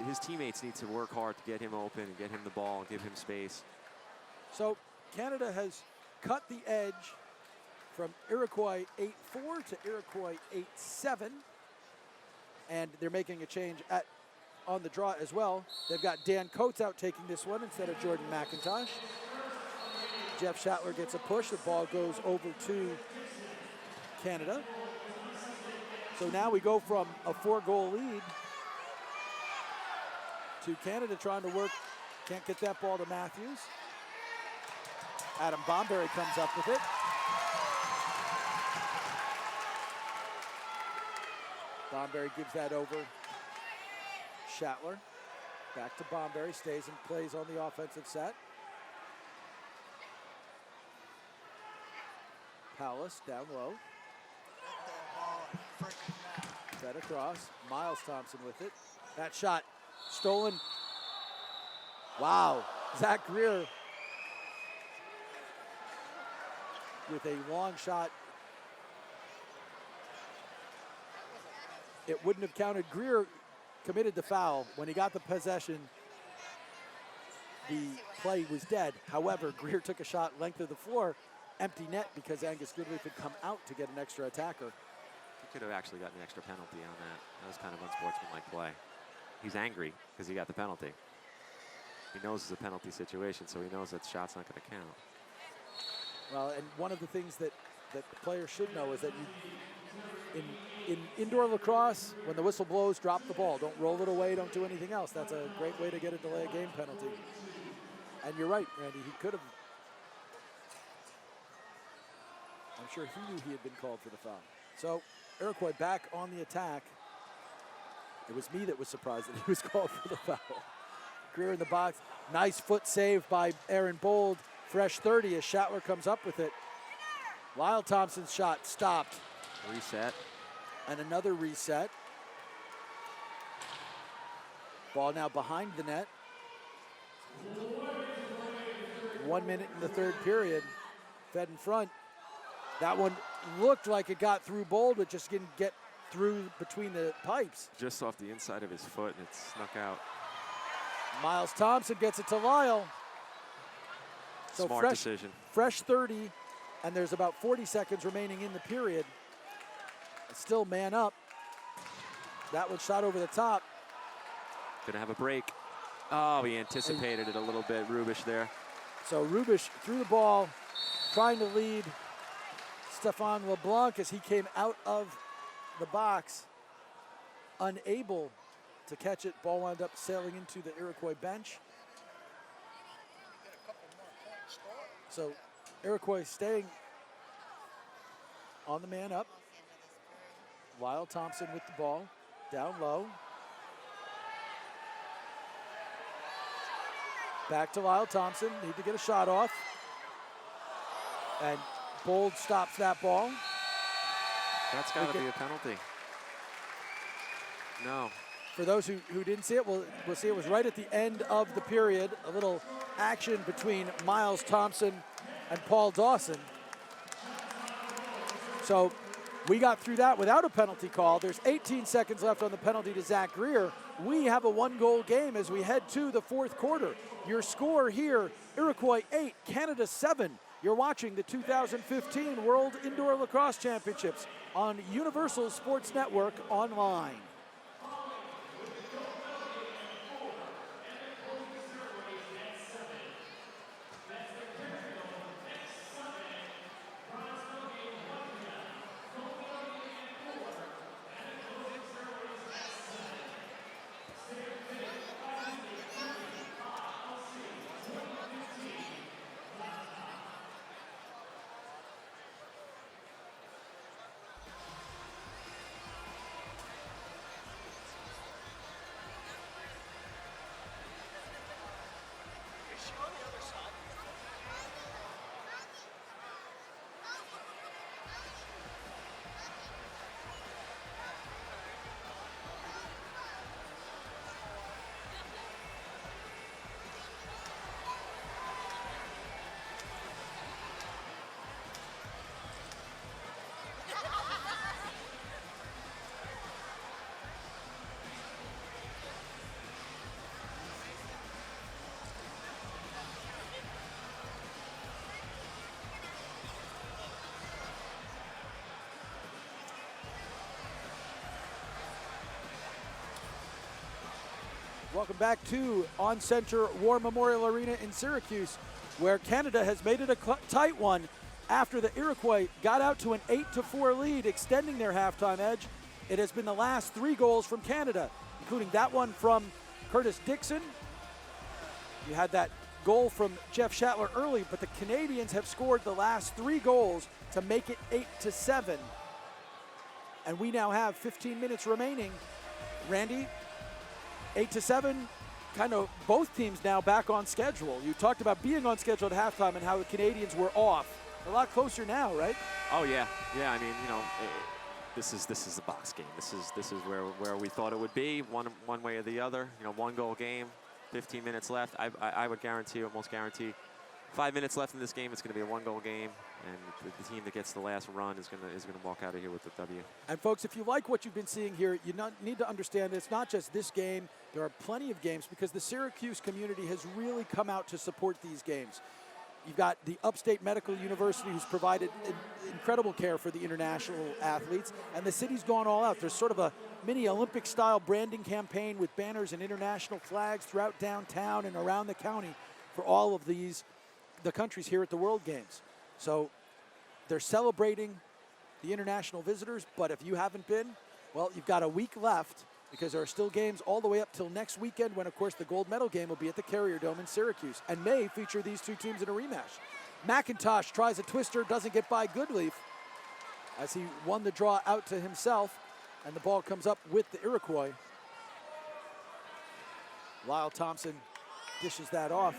his teammates need to work hard to get him open and get him the ball and give him space. So Canada has cut the edge from Iroquois 8-4 to Iroquois 8-7. And they're making a change on the draw as well. They've got Dan Coates out taking this one instead of Jordan McIntosh. Jeff Schattler gets a push. The ball goes over to Canada. So now we go from a 4-goal lead to Canada trying to work. Can't get that ball to Matthews. Adam Bomberry comes up with it. Bomberry gives that over. Schattler. Back to Bomberry. Stays and plays on the offensive set. Powless down low. Fed across. Miles Thompson with it. That shot stolen. Wow. Zach Greer with a long shot. It wouldn't have counted. Greer committed the foul. When he got the possession, the play was dead. However, Greer took a shot length of the floor, empty net, because Angus Goodleaf had come out to get an extra attacker. He could have actually gotten the extra penalty on that. That was kind of unsportsmanlike play. He's angry because he got the penalty. He knows it's a penalty situation, so he knows that shot's not going to count. Well, and one of the things that players should know is that in indoor lacrosse, when the whistle blows, drop the ball. Don't roll it away. Don't do anything else. That's a great way to get a delay of game penalty. And you're right, Randy. He could have. I'm sure he knew he had been called for the foul. So Iroquois back on the attack. It was me that was surprised that he was called for the foul. Greer in the box. Nice foot save by Aaron Bold. Fresh 30 as Schattler comes up with it. Lyle Thompson's shot stopped. Reset. And another reset. Ball now behind the net. 1 minute in the third period. Fed in front. That one looked like it got through Bold, but just didn't get through between the pipes. Just off the inside of his foot, and it snuck out. Miles Thompson gets it to Lyle. So Smart decision. Fresh 30, and there's about 40 seconds remaining in the period. Still man up. That one shot over the top. Gonna have a break. Oh, he anticipated it a little bit, Rubish there. So Rubish threw the ball, trying to lead Stefan LeBlanc as he came out of the box, unable to catch it. Ball wound up sailing into the Iroquois bench. So Iroquois staying on the man up. Lyle Thompson with the ball, down low. Back to Lyle Thompson, need to get a shot off. And Bold stops that ball. That's got to be a penalty. No. For those who didn't see it, we'll see it was right at the end of the period. A little action between Miles Thompson and Paul Dawson. So we got through that without a penalty call. There's 18 seconds left on the penalty to Zach Greer. We have a one-goal game as we head to the fourth quarter. Your score here, Iroquois 8, Canada 7. You're watching the 2015 World Indoor Lacrosse Championships on Universal Sports Network Online. Welcome back to On Center War Memorial Arena in Syracuse, where Canada has made it a tight one after the Iroquois got out to an 8-4 lead, extending their halftime edge. It has been the last 3 goals from Canada, including that one from Curtis Dixon. You had that goal from Jeff Shattler early, but the Canadians have scored the last 3 goals to make it 8-7. And we now have 15 minutes remaining. Randy, 8-7, kind of both teams now back on schedule. You talked about being on schedule at halftime and how the Canadians were off. A lot closer now, right? Oh yeah, yeah. I mean, you know, this is the box game. This is where we thought it would be, one way or the other. You know, 1-goal game, 15 minutes left. I would guarantee, almost guarantee, 5 minutes left in this game. It's going to be a 1-goal game, and the team that gets the last run is going to walk out of here with the W. And folks, if you like what you've been seeing here, you need to understand it's not just this game. There are plenty of games because the Syracuse community has really come out to support these games. You've got the Upstate Medical University, who's provided incredible care for the international athletes, and the city's gone all out. There's sort of a mini Olympic-style branding campaign with banners and international flags throughout downtown and around the county for all of the countries here at the World Games. So they're celebrating the international visitors, but if you haven't been, well, you've got a week left because there are still games all the way up till next weekend when, of course, the gold medal game will be at the Carrier Dome in Syracuse and may feature these 2 teams in a rematch. McIntosh tries a twister, doesn't get by Goodleaf as he won the draw out to himself, and the ball comes up with the Iroquois. Lyle Thompson dishes that off.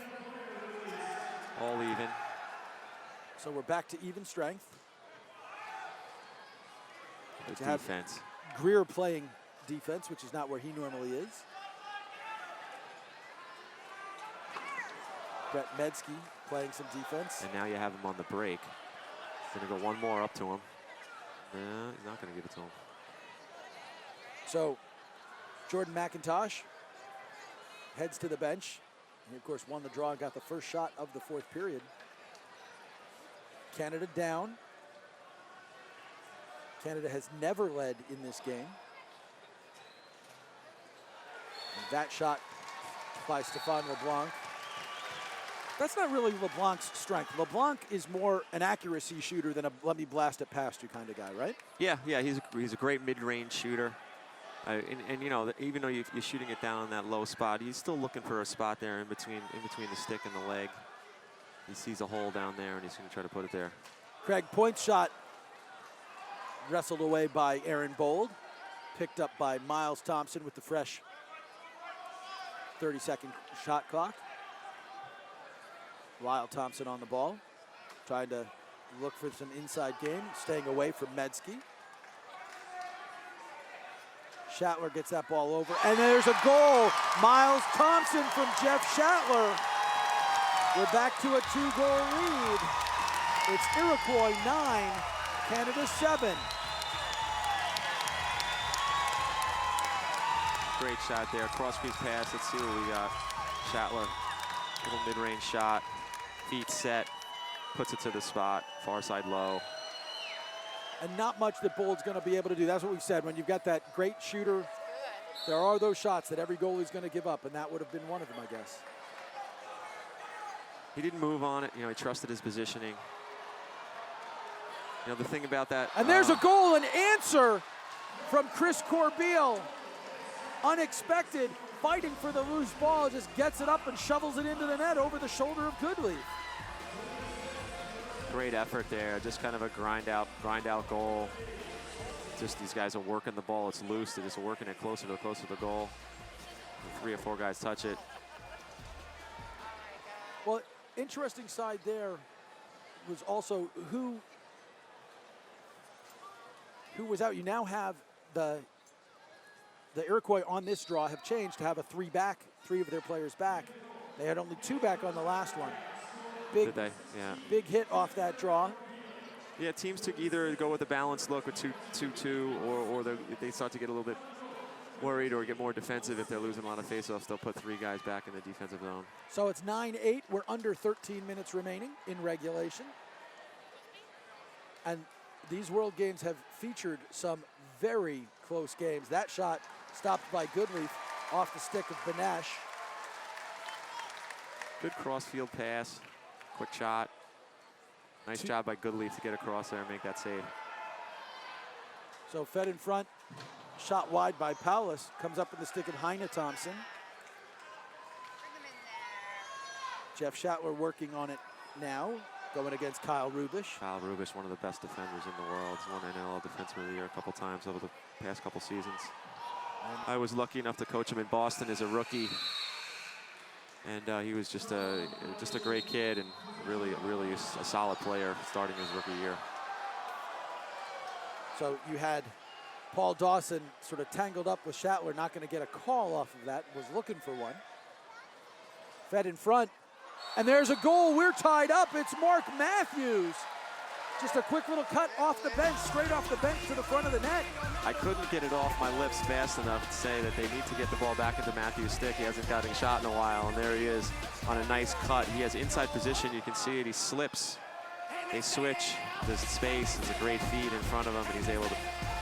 All even. So we're back to even strength. Good To have defense. Greer playing defense, which is not where he normally is. Brett Medsky playing some defense. And now you have him on the break. He's going to go one more up to him. No, he's not going to give it to him. So Jordan McIntosh heads to the bench. He, of course, won the draw and got the first shot of the 4th period. Canada down. Canada has never led in this game. And that shot by Stéphane LeBlanc. That's not really LeBlanc's strength. LeBlanc is more an accuracy shooter than a let me blast it past you kind of guy, right? Yeah, he's a great mid-range shooter. And you know, even though you're shooting it down in that low spot, he's still looking for a spot there in between the stick and the leg. He sees a hole down there, and he's going to try to put it there. Craig Point's shot wrestled away by Aaron Bold, picked up by Miles Thompson with the fresh 30-second shot clock. Lyle Thompson on the ball, trying to look for some inside game, staying away from Medsky. Shattler gets that ball over, and there's a goal. Miles Thompson from Jeff Shattler. We're back to a 2-goal lead. It's Iroquois 9, Canada 7. Great shot there. Cross-crease pass. Let's see what we got. Shattler, little mid-range shot. Feet set. Puts it to the spot. Far side low. And not much that Bold's going to be able to do. That's what we've said. When you've got that great shooter, there are those shots that every goalie's going to give up, and that would have been one of them, I guess. He didn't move on it. You know, he trusted his positioning. You know, the thing about that. And there's a goal, an answer from Chris Corbeil. Unexpected, fighting for the loose ball, just gets it up and shovels it into the net over the shoulder of Goodleaf. Great effort there. Just kind of a grind out goal. Just these guys are working the ball. It's loose. They're just working it closer to the goal. And 3 or 4 guys touch it. Well, interesting side there was also who was out. You now have the Iroquois on this draw have changed to have a 3 of their players back. They had only 2 back on the last one. Did they? Yeah. Big hit off that draw. Yeah, teams took either go with a balanced look with 2-2, or they start to get a little bit worried or get more defensive. If they're losing a lot of faceoffs, they'll put 3 guys back in the defensive zone. So it's 9-8. We're under 13 minutes remaining in regulation. And these World Games have featured some very close games. That shot stopped by Goodleaf off the stick of Benesh. Good cross-field pass, quick shot. Nice job by Goodleaf to get across there and make that save. So fed in front, shot wide by Paulus, comes up in the stick of Heine Thompson. Bring him in there. Jeff Schattler working on it now, going against Kyle Rubish. Kyle Rubish, one of the best defenders in the world. He's won NL Defenseman of the Year a couple times over the past couple seasons. I was lucky enough to coach him in Boston as a rookie. And he was just a great kid and really a solid player starting his rookie year. So you had Paul Dawson sort of tangled up with Schattler, not going to get a call off of that, was looking for one. Fed in front, and there's a goal. We're tied up. It's Mark Matthews. Just a quick little cut off the bench, straight off the bench to the front of the net. I couldn't get it off my lips fast enough to say that they need to get the ball back into Matthews' stick. He hasn't gotten shot in a while, and there he is on a nice cut. He has inside position. You can see it. He slips. They switch. There's space. There's a great feed in front of him, and he's able to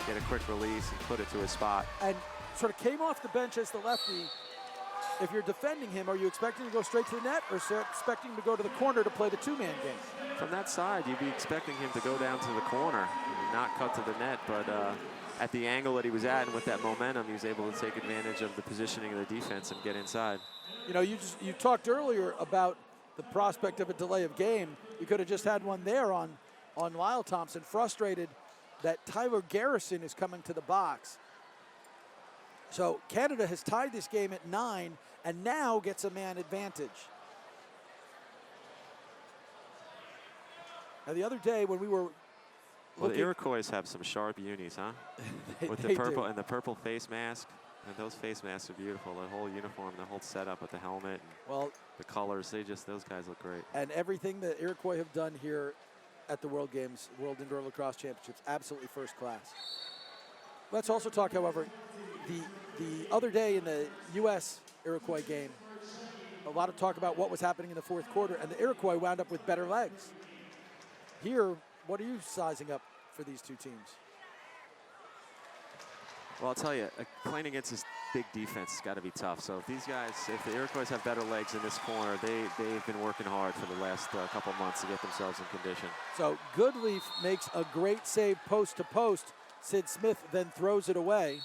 get a quick release and put it to his spot. And sort of came off the bench as the lefty. If you're defending him, are you expecting to go straight to the net or expecting him to go to the corner to play the two-man game? From that side, you'd be expecting him to go down to the corner and not cut to the net, but at the angle that he was at and with that momentum, he was able to take advantage of the positioning of the defense and get inside. You know, you talked earlier about the prospect of a delay of game. You could have just had one there on Lyle Thompson, frustrated that Tyler Garrison is coming to the box. So Canada has tied this game at 9 and now gets a man advantage. Now the other day when we were well, the Iroquois have some sharp unis, huh? With the purple and the purple face mask. And those face masks are beautiful. The whole uniform, the whole setup with the helmet, and the colors, those guys look great. And everything that Iroquois have done here at the World Games, World Indoor Lacrosse Championships, absolutely first class. Let's also talk, however, the other day in the U.S. Iroquois game, a lot of talk about what was happening in the fourth quarter, and the Iroquois wound up with better legs. Here, what are you sizing up for these two teams? Well, I'll tell you, playing against this big defense has got to be tough. So if the Iroquois have better legs in this corner, they've been working hard for the last couple months to get themselves in condition. So Goodleaf makes a great save post to post. Sid Smith then throws it away.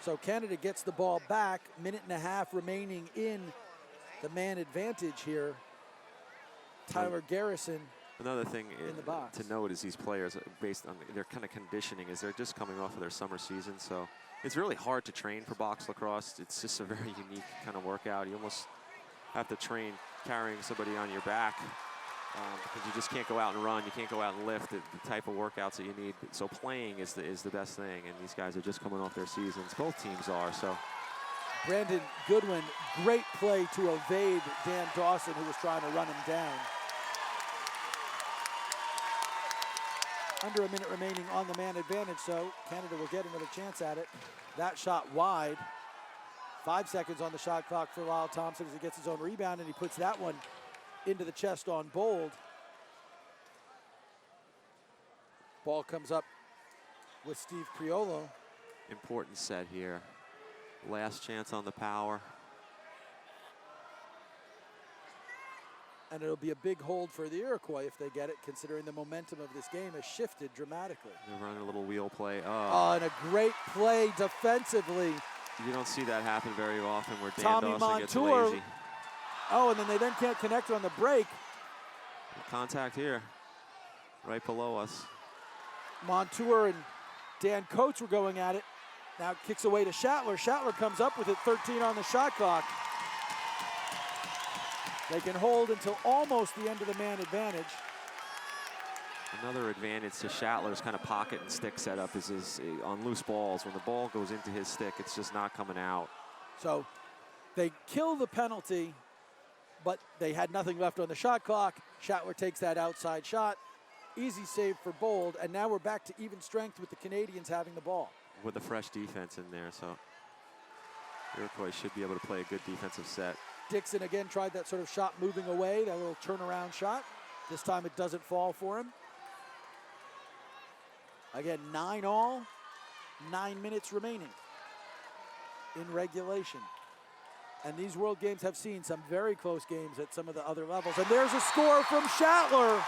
So Canada gets the ball back, minute and a half remaining in the man advantage here. Tyler Garrison. Another thing in the box to note is these players, based on their kind of conditioning, is they're just coming off of their summer season. So it's really hard to train for box lacrosse. It's just a very unique kind of workout. You almost have to train carrying somebody on your back because you just can't go out and run. You can't go out and lift the type of workouts that you need. So playing is the best thing, and these guys are just coming off their seasons. Both teams are. So Brandon Goodwin, great play to evade Dan Dawson, who was trying to run him down. Under a minute remaining on the man advantage, so Canada will get another chance at it. That shot wide. 5 seconds on the shot clock for Lyle Thompson as he gets his own rebound, and he puts that one into the chest on Bold. Ball comes up with Steve Priolo. Important set here. Last chance on the power. And it'll be a big hold for the Iroquois if they get it, considering the momentum of this game has shifted dramatically. They're running a little wheel play. And a great play defensively. You don't see that happen very often where Dan Tommy Dawson gets Montour. lazy. And then they then can't connect on the break. Contact here, right below us. Montour and Dan Coates were going at it. Now kicks away to Schattler. Schattler comes up with it, 13 on the shot clock. They can hold until almost the end of the man advantage. Another advantage to Schattler's kind of pocket and stick setup is on loose balls. When the ball goes into his stick, it's just not coming out. So they kill the penalty, but they had nothing left on the shot clock. Schattler takes that outside shot. Easy save for Bold, and now we're back to even strength with the Canadians having the ball. With a fresh defense in there, so Iroquois should be able to play a good defensive set. Dixon again tried that sort of shot moving away, that little turnaround shot. This time it doesn't fall for him. Again, 9 all, 9 minutes remaining. in regulation. And these World Games have seen some very close games at some of the other levels. And there's a score from Schattler.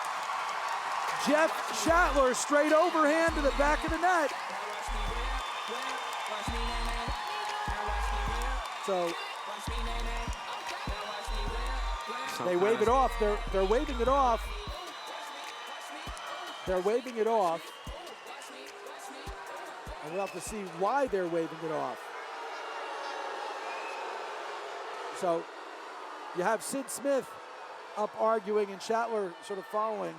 Jeff Schattler, straight overhand to the back of the net. So they wave it off. They're waving it off. They're waving it off. And we'll have to see why they're waving it off. So you have Sid Smith up arguing and Schattler sort of following.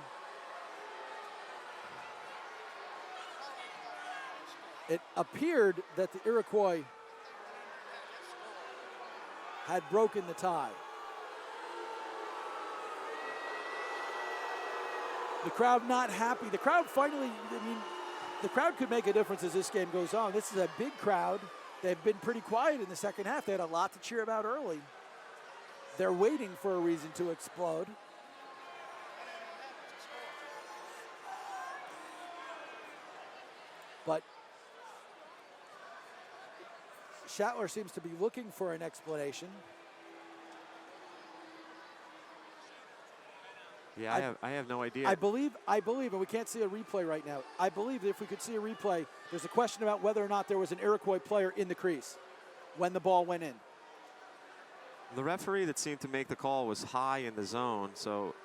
It appeared that the Iroquois had broken the tie. The crowd not happy. The crowd finally, the crowd could make a difference as this game goes on. This is a big crowd. They've been pretty quiet in the second half. They had a lot to cheer about early. They're waiting for a reason to explode. But Schattler seems to be looking for an explanation. Yeah, I have no idea. I believe, and we can't see a replay right now. I believe that if we could see a replay, there's a question about whether or not there was an Iroquois player in the crease when the ball went in. The referee that seemed to make the call was high in the zone, so.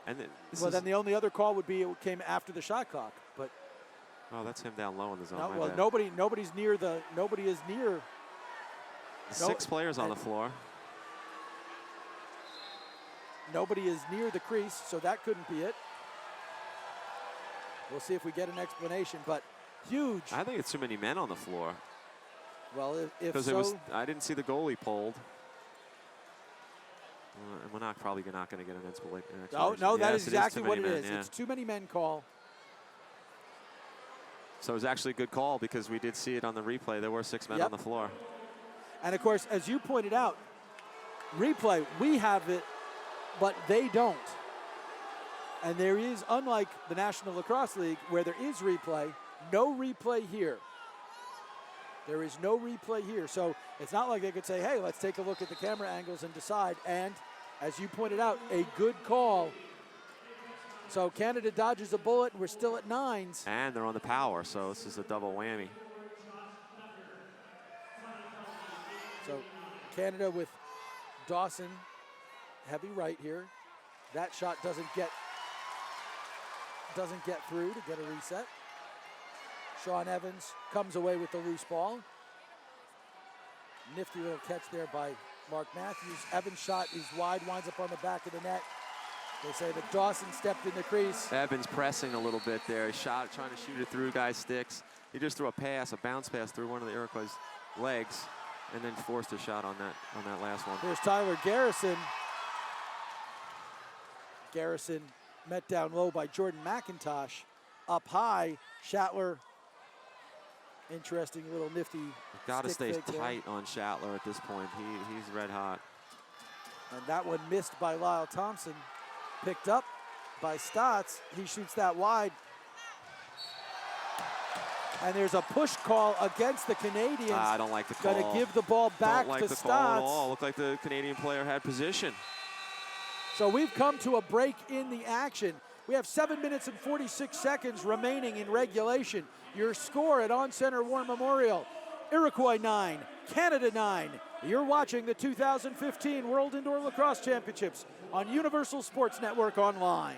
And then the only other call would be it came after the shot clock, but. Oh, that's him down low in the zone. No, my well, bad. nobody is near. 6 players on the floor. Nobody is near the crease, so that couldn't be it. We'll see if we get an explanation, but huge. I think it's too many men on the floor. Well, if Because so, I didn't see the goalie pulled. And we're probably not going to get an explanation. no, that Yes, is exactly too what it many is. men, yeah. It's too many men call. So it was actually a good call because we did see it on the replay. There were 6 men Yep. on the floor. And of course, as you pointed out, replay, we have it, but they don't. And there is, unlike the National Lacrosse League, where there is replay, no replay here. There is no replay here. So it's not like they could say, hey, let's take a look at the camera angles and decide. And as you pointed out, a good call. So Canada dodges a bullet, and we're still at 9s. And they're on the power, so this is a double whammy. So Canada with Dawson, heavy right here. That shot doesn't get through to get a reset. Sean Evans comes away with the loose ball. Nifty little catch there by Mark Matthews. Evans' shot is wide, winds up on the back of the net. They say that Dawson stepped in the crease. Evans pressing a little bit there. He shot, trying to shoot it through guys' sticks. He just threw a bounce pass through one of the Iroquois' legs, and then forced a shot on that last one. Here's Tyler Garrison. Garrison met down low by Jordan McIntosh. Up high, Schattler. Interesting little nifty. Got to stick stay fake there. tight on Schattler at this point. He's red hot. And that one missed by Lyle Thompson. Picked up by Stotts. He shoots that wide. And there's a push call against the Canadians. I don't like the call. Going to give the ball back don't like to the call at all. Stotts. Looked like the Canadian player had position. So we've come to a break in the action. We have 7 minutes and 46 seconds remaining in regulation. Your score at On Center War Memorial, Iroquois 9, Canada 9. You're watching the 2015 World Indoor Lacrosse Championships on Universal Sports Network Online.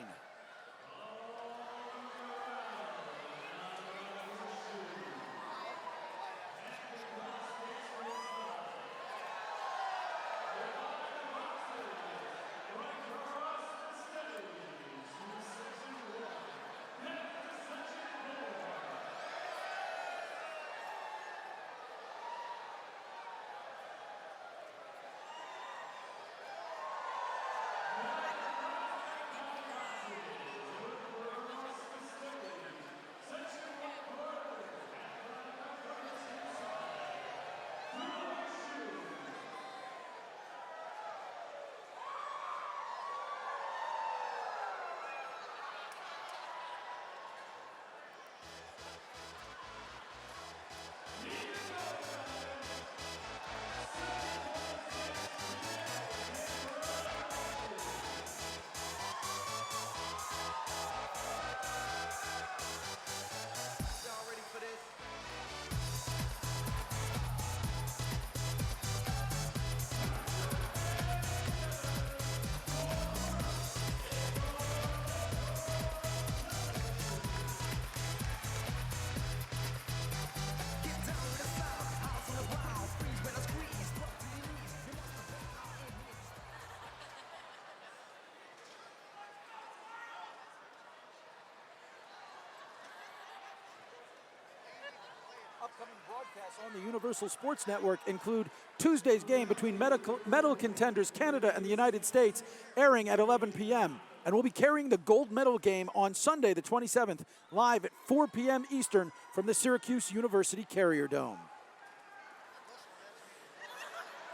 Upcoming broadcasts on the Universal Sports Network include Tuesday's game between medal contenders Canada and the United States, airing at 11 p.m. And we'll be carrying the gold medal game on Sunday, the 27th, live at 4 p.m. Eastern from the Syracuse University Carrier Dome.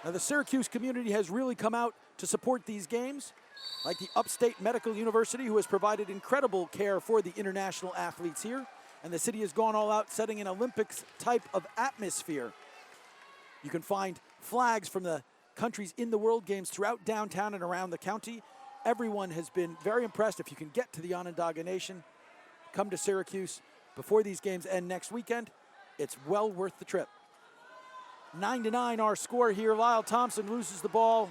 Now, the Syracuse community has really come out to support these games, like the Upstate Medical University, who has provided incredible care for the international athletes here. And the city has gone all out, setting an Olympics type of atmosphere. You can find flags from the countries in the World Games throughout downtown and around the county. Everyone has been very impressed. If you can get to the Onondaga Nation, come to Syracuse before these games end next weekend. It's well worth the trip. 9-9 our score here. Lyle Thompson loses the ball.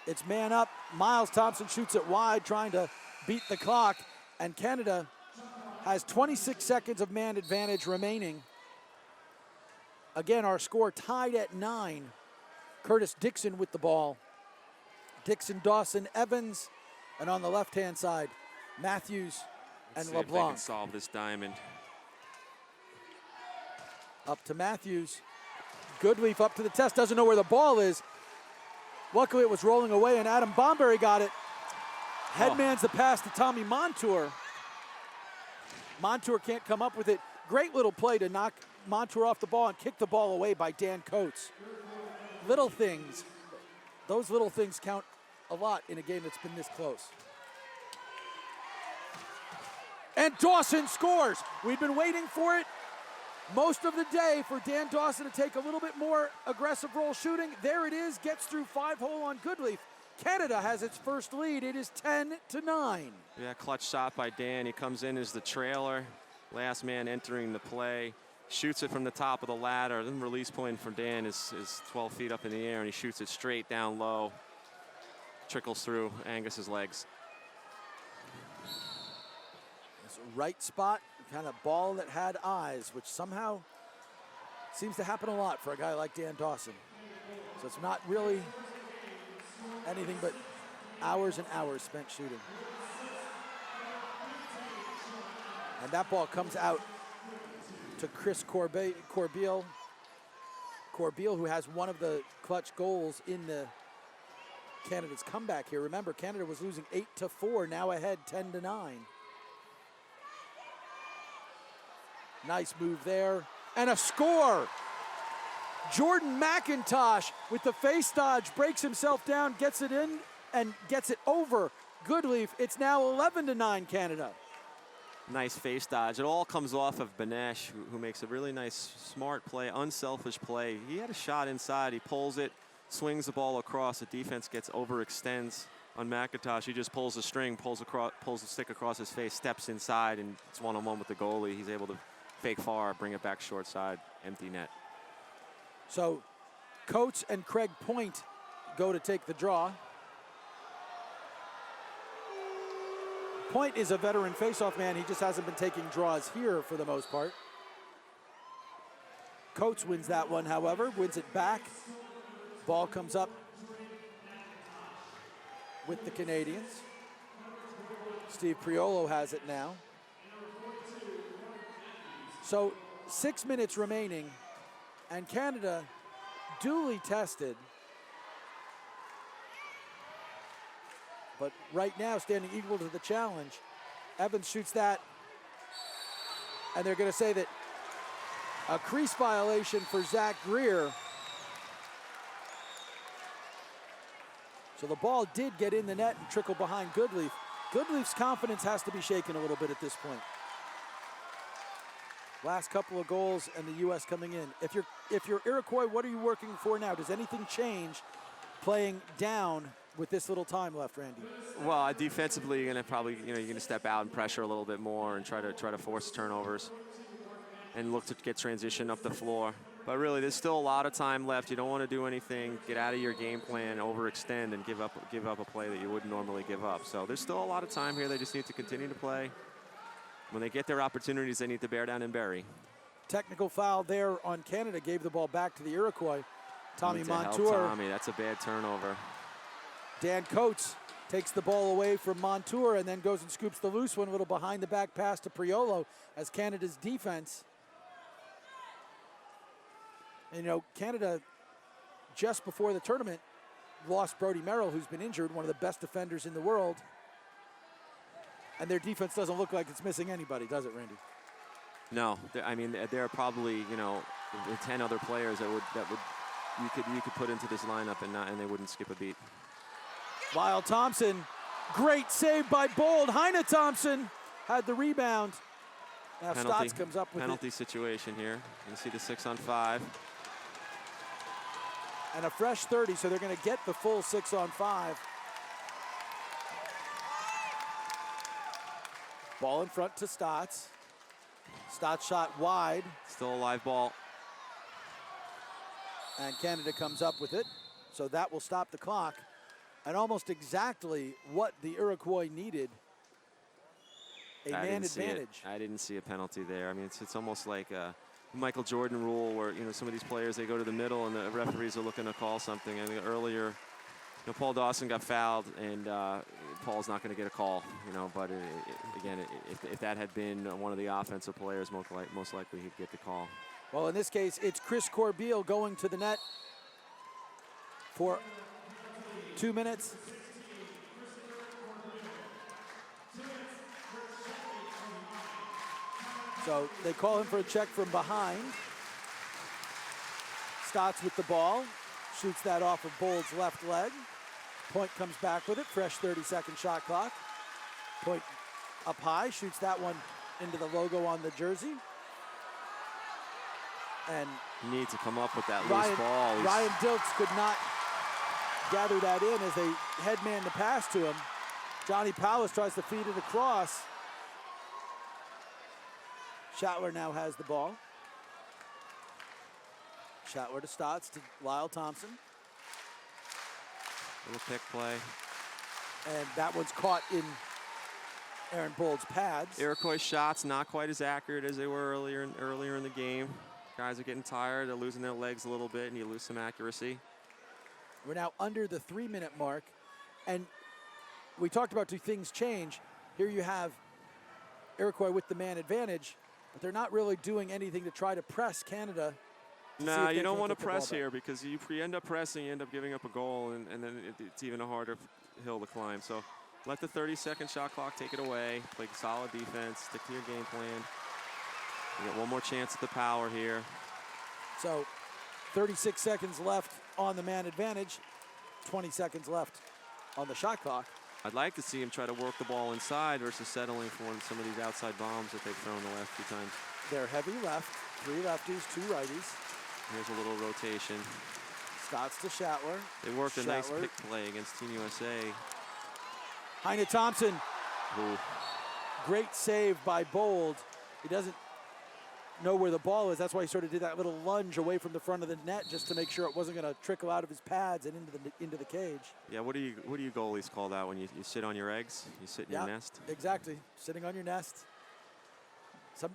It's man up. Miles Thompson shoots it wide, trying to beat the clock. And Canada has 26 seconds of man advantage remaining. Again, our score tied at 9. Curtis Dixon with the ball. Dixon, Dawson, Evans, and on the left-hand side, Matthews and Let's see if they LeBlanc. can solve this diamond. Up to Matthews. Goodleaf up to the test, doesn't know where the ball is. Luckily, it was rolling away, and Adam Bomberry got it. Headmans the pass to Tommy Montour. Montour can't come up with it. Great little play to knock Montour off the ball and kick the ball away by Dan Coates. Little things. Those little things count a lot in a game that's been this close. And Dawson scores. We've been waiting for it most of the day for Dan Dawson to take a little bit more aggressive roll shooting. There it is, gets through 5-hole on Goodleaf. Canada has its first lead. It is 10-9. Yeah, clutch shot by Dan. He comes in as the trailer. Last man entering the play. Shoots it from the top of the ladder. Then release point from Dan is 12 feet up in the air, and he shoots it straight down low. Trickles through Angus's legs. It's a right spot, kind of ball that had eyes, which somehow seems to happen a lot for a guy like Dan Dawson. So it's not really anything but hours and hours spent shooting. And that ball comes out to Chris Corbeil. Corbeil, who has one of the clutch goals in the Canada's comeback here. Remember, Canada was losing 8-4, now ahead 10-9. Nice move there, and a score. Jordan McIntosh with the face dodge, breaks himself down, gets it in, and gets it over Goodleaf. It's now 11-9 Canada. Nice face dodge. It all comes off of Banesh, who makes a really nice, smart play, unselfish play. He had a shot inside. He pulls it, swings the ball across. The defense overextends on McIntosh. He just pulls the string, pulls the stick across his face, steps inside, and it's one-on-one with the goalie. He's able to fake far, bring it back short side, empty net. So Coates and Craig Point go to take the draw. Point is a veteran faceoff man. He just hasn't been taking draws here for the most part. Coates wins that one, however, wins it back. Ball comes up with the Canadians. Steve Priolo has it now. So 6 minutes remaining, and Canada duly tested. But right now, standing equal to the challenge. Evans shoots that. And they're going to say that a crease violation for Zach Greer. So the ball did get in the net and trickle behind Goodleaf. Goodleaf's confidence has to be shaken a little bit at this point. Last couple of goals and the U.S. coming in. If you're Iroquois, what are you working for now? Does anything change playing down with this little time left, Randy? Well, defensively, you're gonna step out and pressure a little bit more and try to force turnovers and look to get transition up the floor. But really, there's still a lot of time left. You don't want to do anything, get out of your game plan, overextend, and give up a play that you wouldn't normally give up. So there's still a lot of time here. They just need to continue to play. When they get their opportunities, they need to bear down and bury. Technical foul there on Canada, gave the ball back to the Iroquois. Tommy Montour. Montour. Tommy, that's a bad turnover. Dan Coates takes the ball away from Montour and then goes and scoops the loose one, a little behind the back pass to Priolo as Canada's defense And, you know, Canada, just before the tournament, lost Brody Merrill, who's been injured, one of the best defenders in the world. And their defense doesn't look like it's missing anybody, does it, Randy? No, I mean, there are probably, you know, 10 other players that would you could put into this lineup and they wouldn't skip a beat. Lyle Thompson, great save by Bold. Heine Thompson had the rebound. Now Stotts comes up with penalty situation here. You see the 6-on-5. And a fresh 30, so they're going to get the full 6-on-5. Ball in front to Stotts. Stotts shot wide. Still a live ball. And Canada comes up with it. So that will stop the clock. And almost exactly what the Iroquois needed. A man advantage. I didn't see a penalty there. I mean, it's almost like a Michael Jordan rule where, you know, some of these players, they go to the middle and the referees are looking to call something. I mean, earlier, you know, Paul Dawson got fouled, and Paul's not going to get a call, you know, but again, if that had been one of the offensive players, most likely he'd get the call. Well, in this case, it's Chris Corbeil going to the net for 2 minutes. So they call him for a check from behind. Stotts with the ball, shoots that off of Bold's left leg. Point comes back with it, fresh 30-second shot clock. Point up high, shoots that one into the logo on the jersey. And Need to come up with that loose ball. Ryan Dilks could not gather that in as they headman the pass to him. Johnny Powers tries to feed it across. Shatler now has the ball. Shatler to Stotts to Lyle Thompson. Little pick play. And that one's caught in Aaron Bold's pads. Iroquois shots not quite as accurate as they were earlier in the game. Guys are getting tired. They're losing their legs a little bit, and you lose some accuracy. We're now under the 3-minute mark. And we talked about, do things change? Here you have Iroquois with the man advantage, but they're not really doing anything to try to press Canada. No, you don't want to press here because you end up pressing, you end up giving up a goal, and then it's even a harder hill to climb. So let the 30-second shot clock take it away. Play solid defense. Stick to your game plan. You get one more chance at the power here. So 36 seconds left on the man advantage. 20 seconds left on the shot clock. I'd like to see him try to work the ball inside versus settling for some of these outside bombs that they've thrown the last few times. They're heavy left, 3 lefties, 2 righties. Here's a little rotation. Stotts to Shatler. They worked a nice pick play against Team USA. Heine Thompson. Ooh. Great save by Bold. He doesn't know where the ball is. That's why he sort of did that little lunge away from the front of the net just to make sure it wasn't going to trickle out of his pads and into the cage. Yeah, what do you goalies call that when you sit on your eggs? You sit in your nest? Exactly. Sitting on your nest.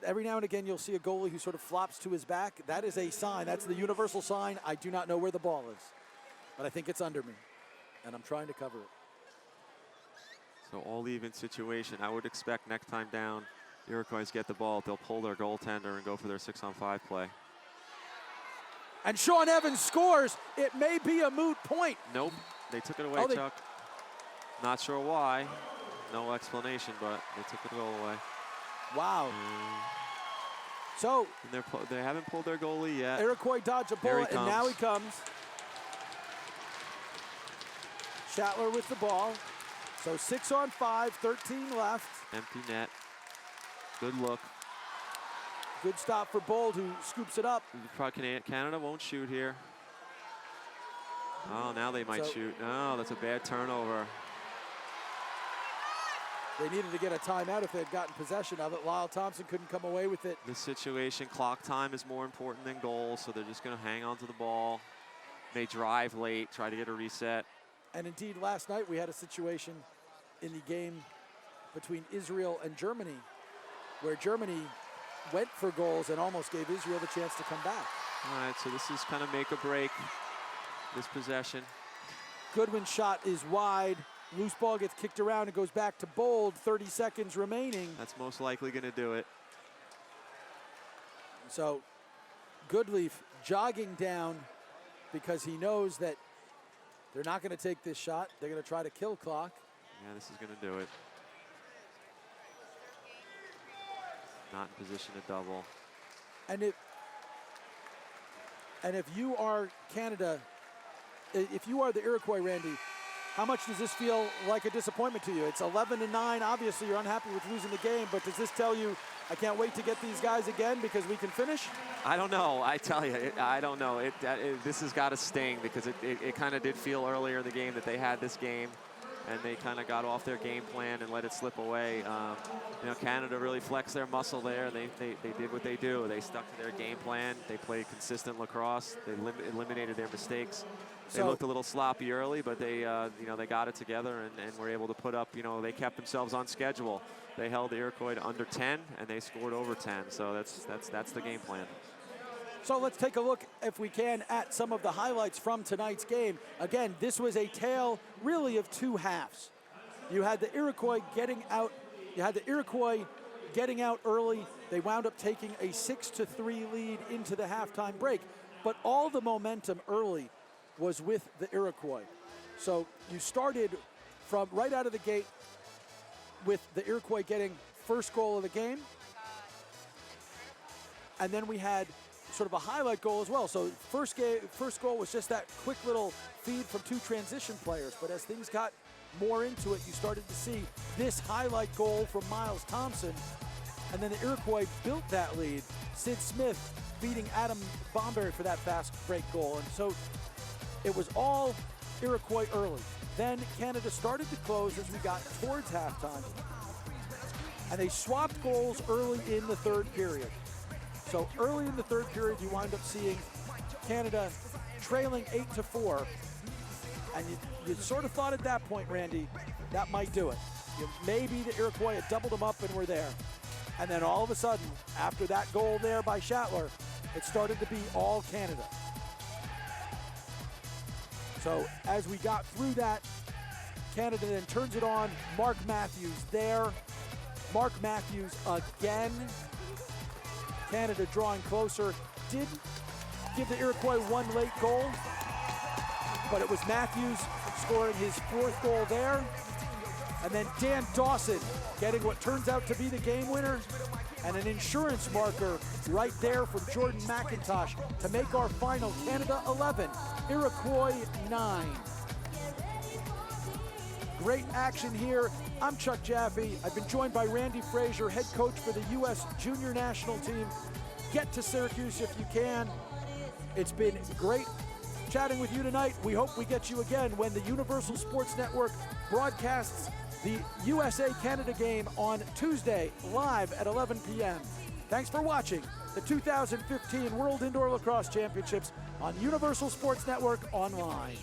Every now and again you'll see a goalie who sort of flops to his back. That is a sign. That's the universal sign. I do not know where the ball is, but I think it's under me, and I'm trying to cover it. So all even situation. I would expect next time down, the Iroquois get the ball, they'll pull their goaltender and go for their 6-on-5 play. And Sean Evans scores. It may be a moot point. Nope, they took it away, Chuck. Not sure why. No explanation, but they took the goal away. Wow. So they haven't pulled their goalie yet. Iroquois dodge a bullet, and now he comes. Shatler with the ball. So 6-on-5, 13 left. Empty net. Good look. Good stop for Bold, who scoops it up. Probably Canada won't shoot here. Oh, now they might shoot. Oh, that's a bad turnover. They needed to get a timeout if they had gotten possession of it. Lyle Thompson couldn't come away with it. This situation, clock time is more important than goals, so they're just going to hang on to the ball. May drive late, try to get a reset. And indeed, last night we had a situation in the game between Israel and Germany, where Germany went for goals and almost gave Israel the chance to come back. All right, so this is kind of make or break, this possession. Goodwin's shot is wide. Loose ball gets kicked around and goes back to Bold. 30 seconds remaining. That's most likely going to do it. So Goodleaf jogging down because he knows that they're not going to take this shot. They're going to try to kill clock. Yeah, this is going to do it. Not in position to double. And if you are Canada, if you are the Iroquois, Randy, how much does this feel like a disappointment to you? It's 11-9. Obviously, you're unhappy with losing the game, but does this tell you, I can't wait to get these guys again because we can finish? I don't know. I tell you, I don't know. This has got to sting because it kind of did feel earlier in the game that they had this game, and they kind of got off their game plan and let it slip away. You know, Canada really flexed their muscle there. They did what they do. They stuck to their game plan. They played consistent lacrosse. They eliminated their mistakes. They looked a little sloppy early, but they, you know, they got it together and were able to put up. You know, they kept themselves on schedule. They held the Iroquois to under 10, and they scored over 10. So that's the game plan. So let's take a look, if we can, at some of the highlights from tonight's game. Again, this was a tale, really, of two halves. You had the Iroquois getting out. You had the Iroquois getting out early. They wound up taking a 6-3 lead into the halftime break. But all the momentum early was with the Iroquois. So you started from right out of the gate with the Iroquois getting first goal of the game. And then we had sort of a highlight goal as well. So first goal was just that quick little feed from two transition players. But as things got more into it, you started to see this highlight goal from Miles Thompson. And then the Iroquois built that lead. Sid Smith beating Adam Bomberry for that fast break goal. And so it was all Iroquois early. Then Canada started to close as we got towards halftime. And they swapped goals early in the third period. So early in the third period, you wind up seeing Canada trailing 8-4. And you sort of thought at that point, Randy, that might do it. Maybe the Iroquois had doubled them up and were there. And then all of a sudden, after that goal there by Schattler, it started to be all Canada. So as we got through that, Canada then turns it on. Mark Matthews there. Mark Matthews again. Canada drawing closer. Did give the Iroquois one late goal, but it was Matthews scoring his fourth goal there. And then Dan Dawson getting what turns out to be the game winner and an insurance marker right there from Jordan McIntosh to make our final Canada 11, Iroquois 9. Great action here. I'm Chuck Jaffe. I've been joined by Randy Frazier, head coach for the U.S. Junior National Team. Get to Syracuse if you can. It's been great chatting with you tonight. We hope we get you again when the Universal Sports Network broadcasts the USA-Canada game on Tuesday, live at 11 p.m. Thanks for watching the 2015 World Indoor Lacrosse Championships on Universal Sports Network Online.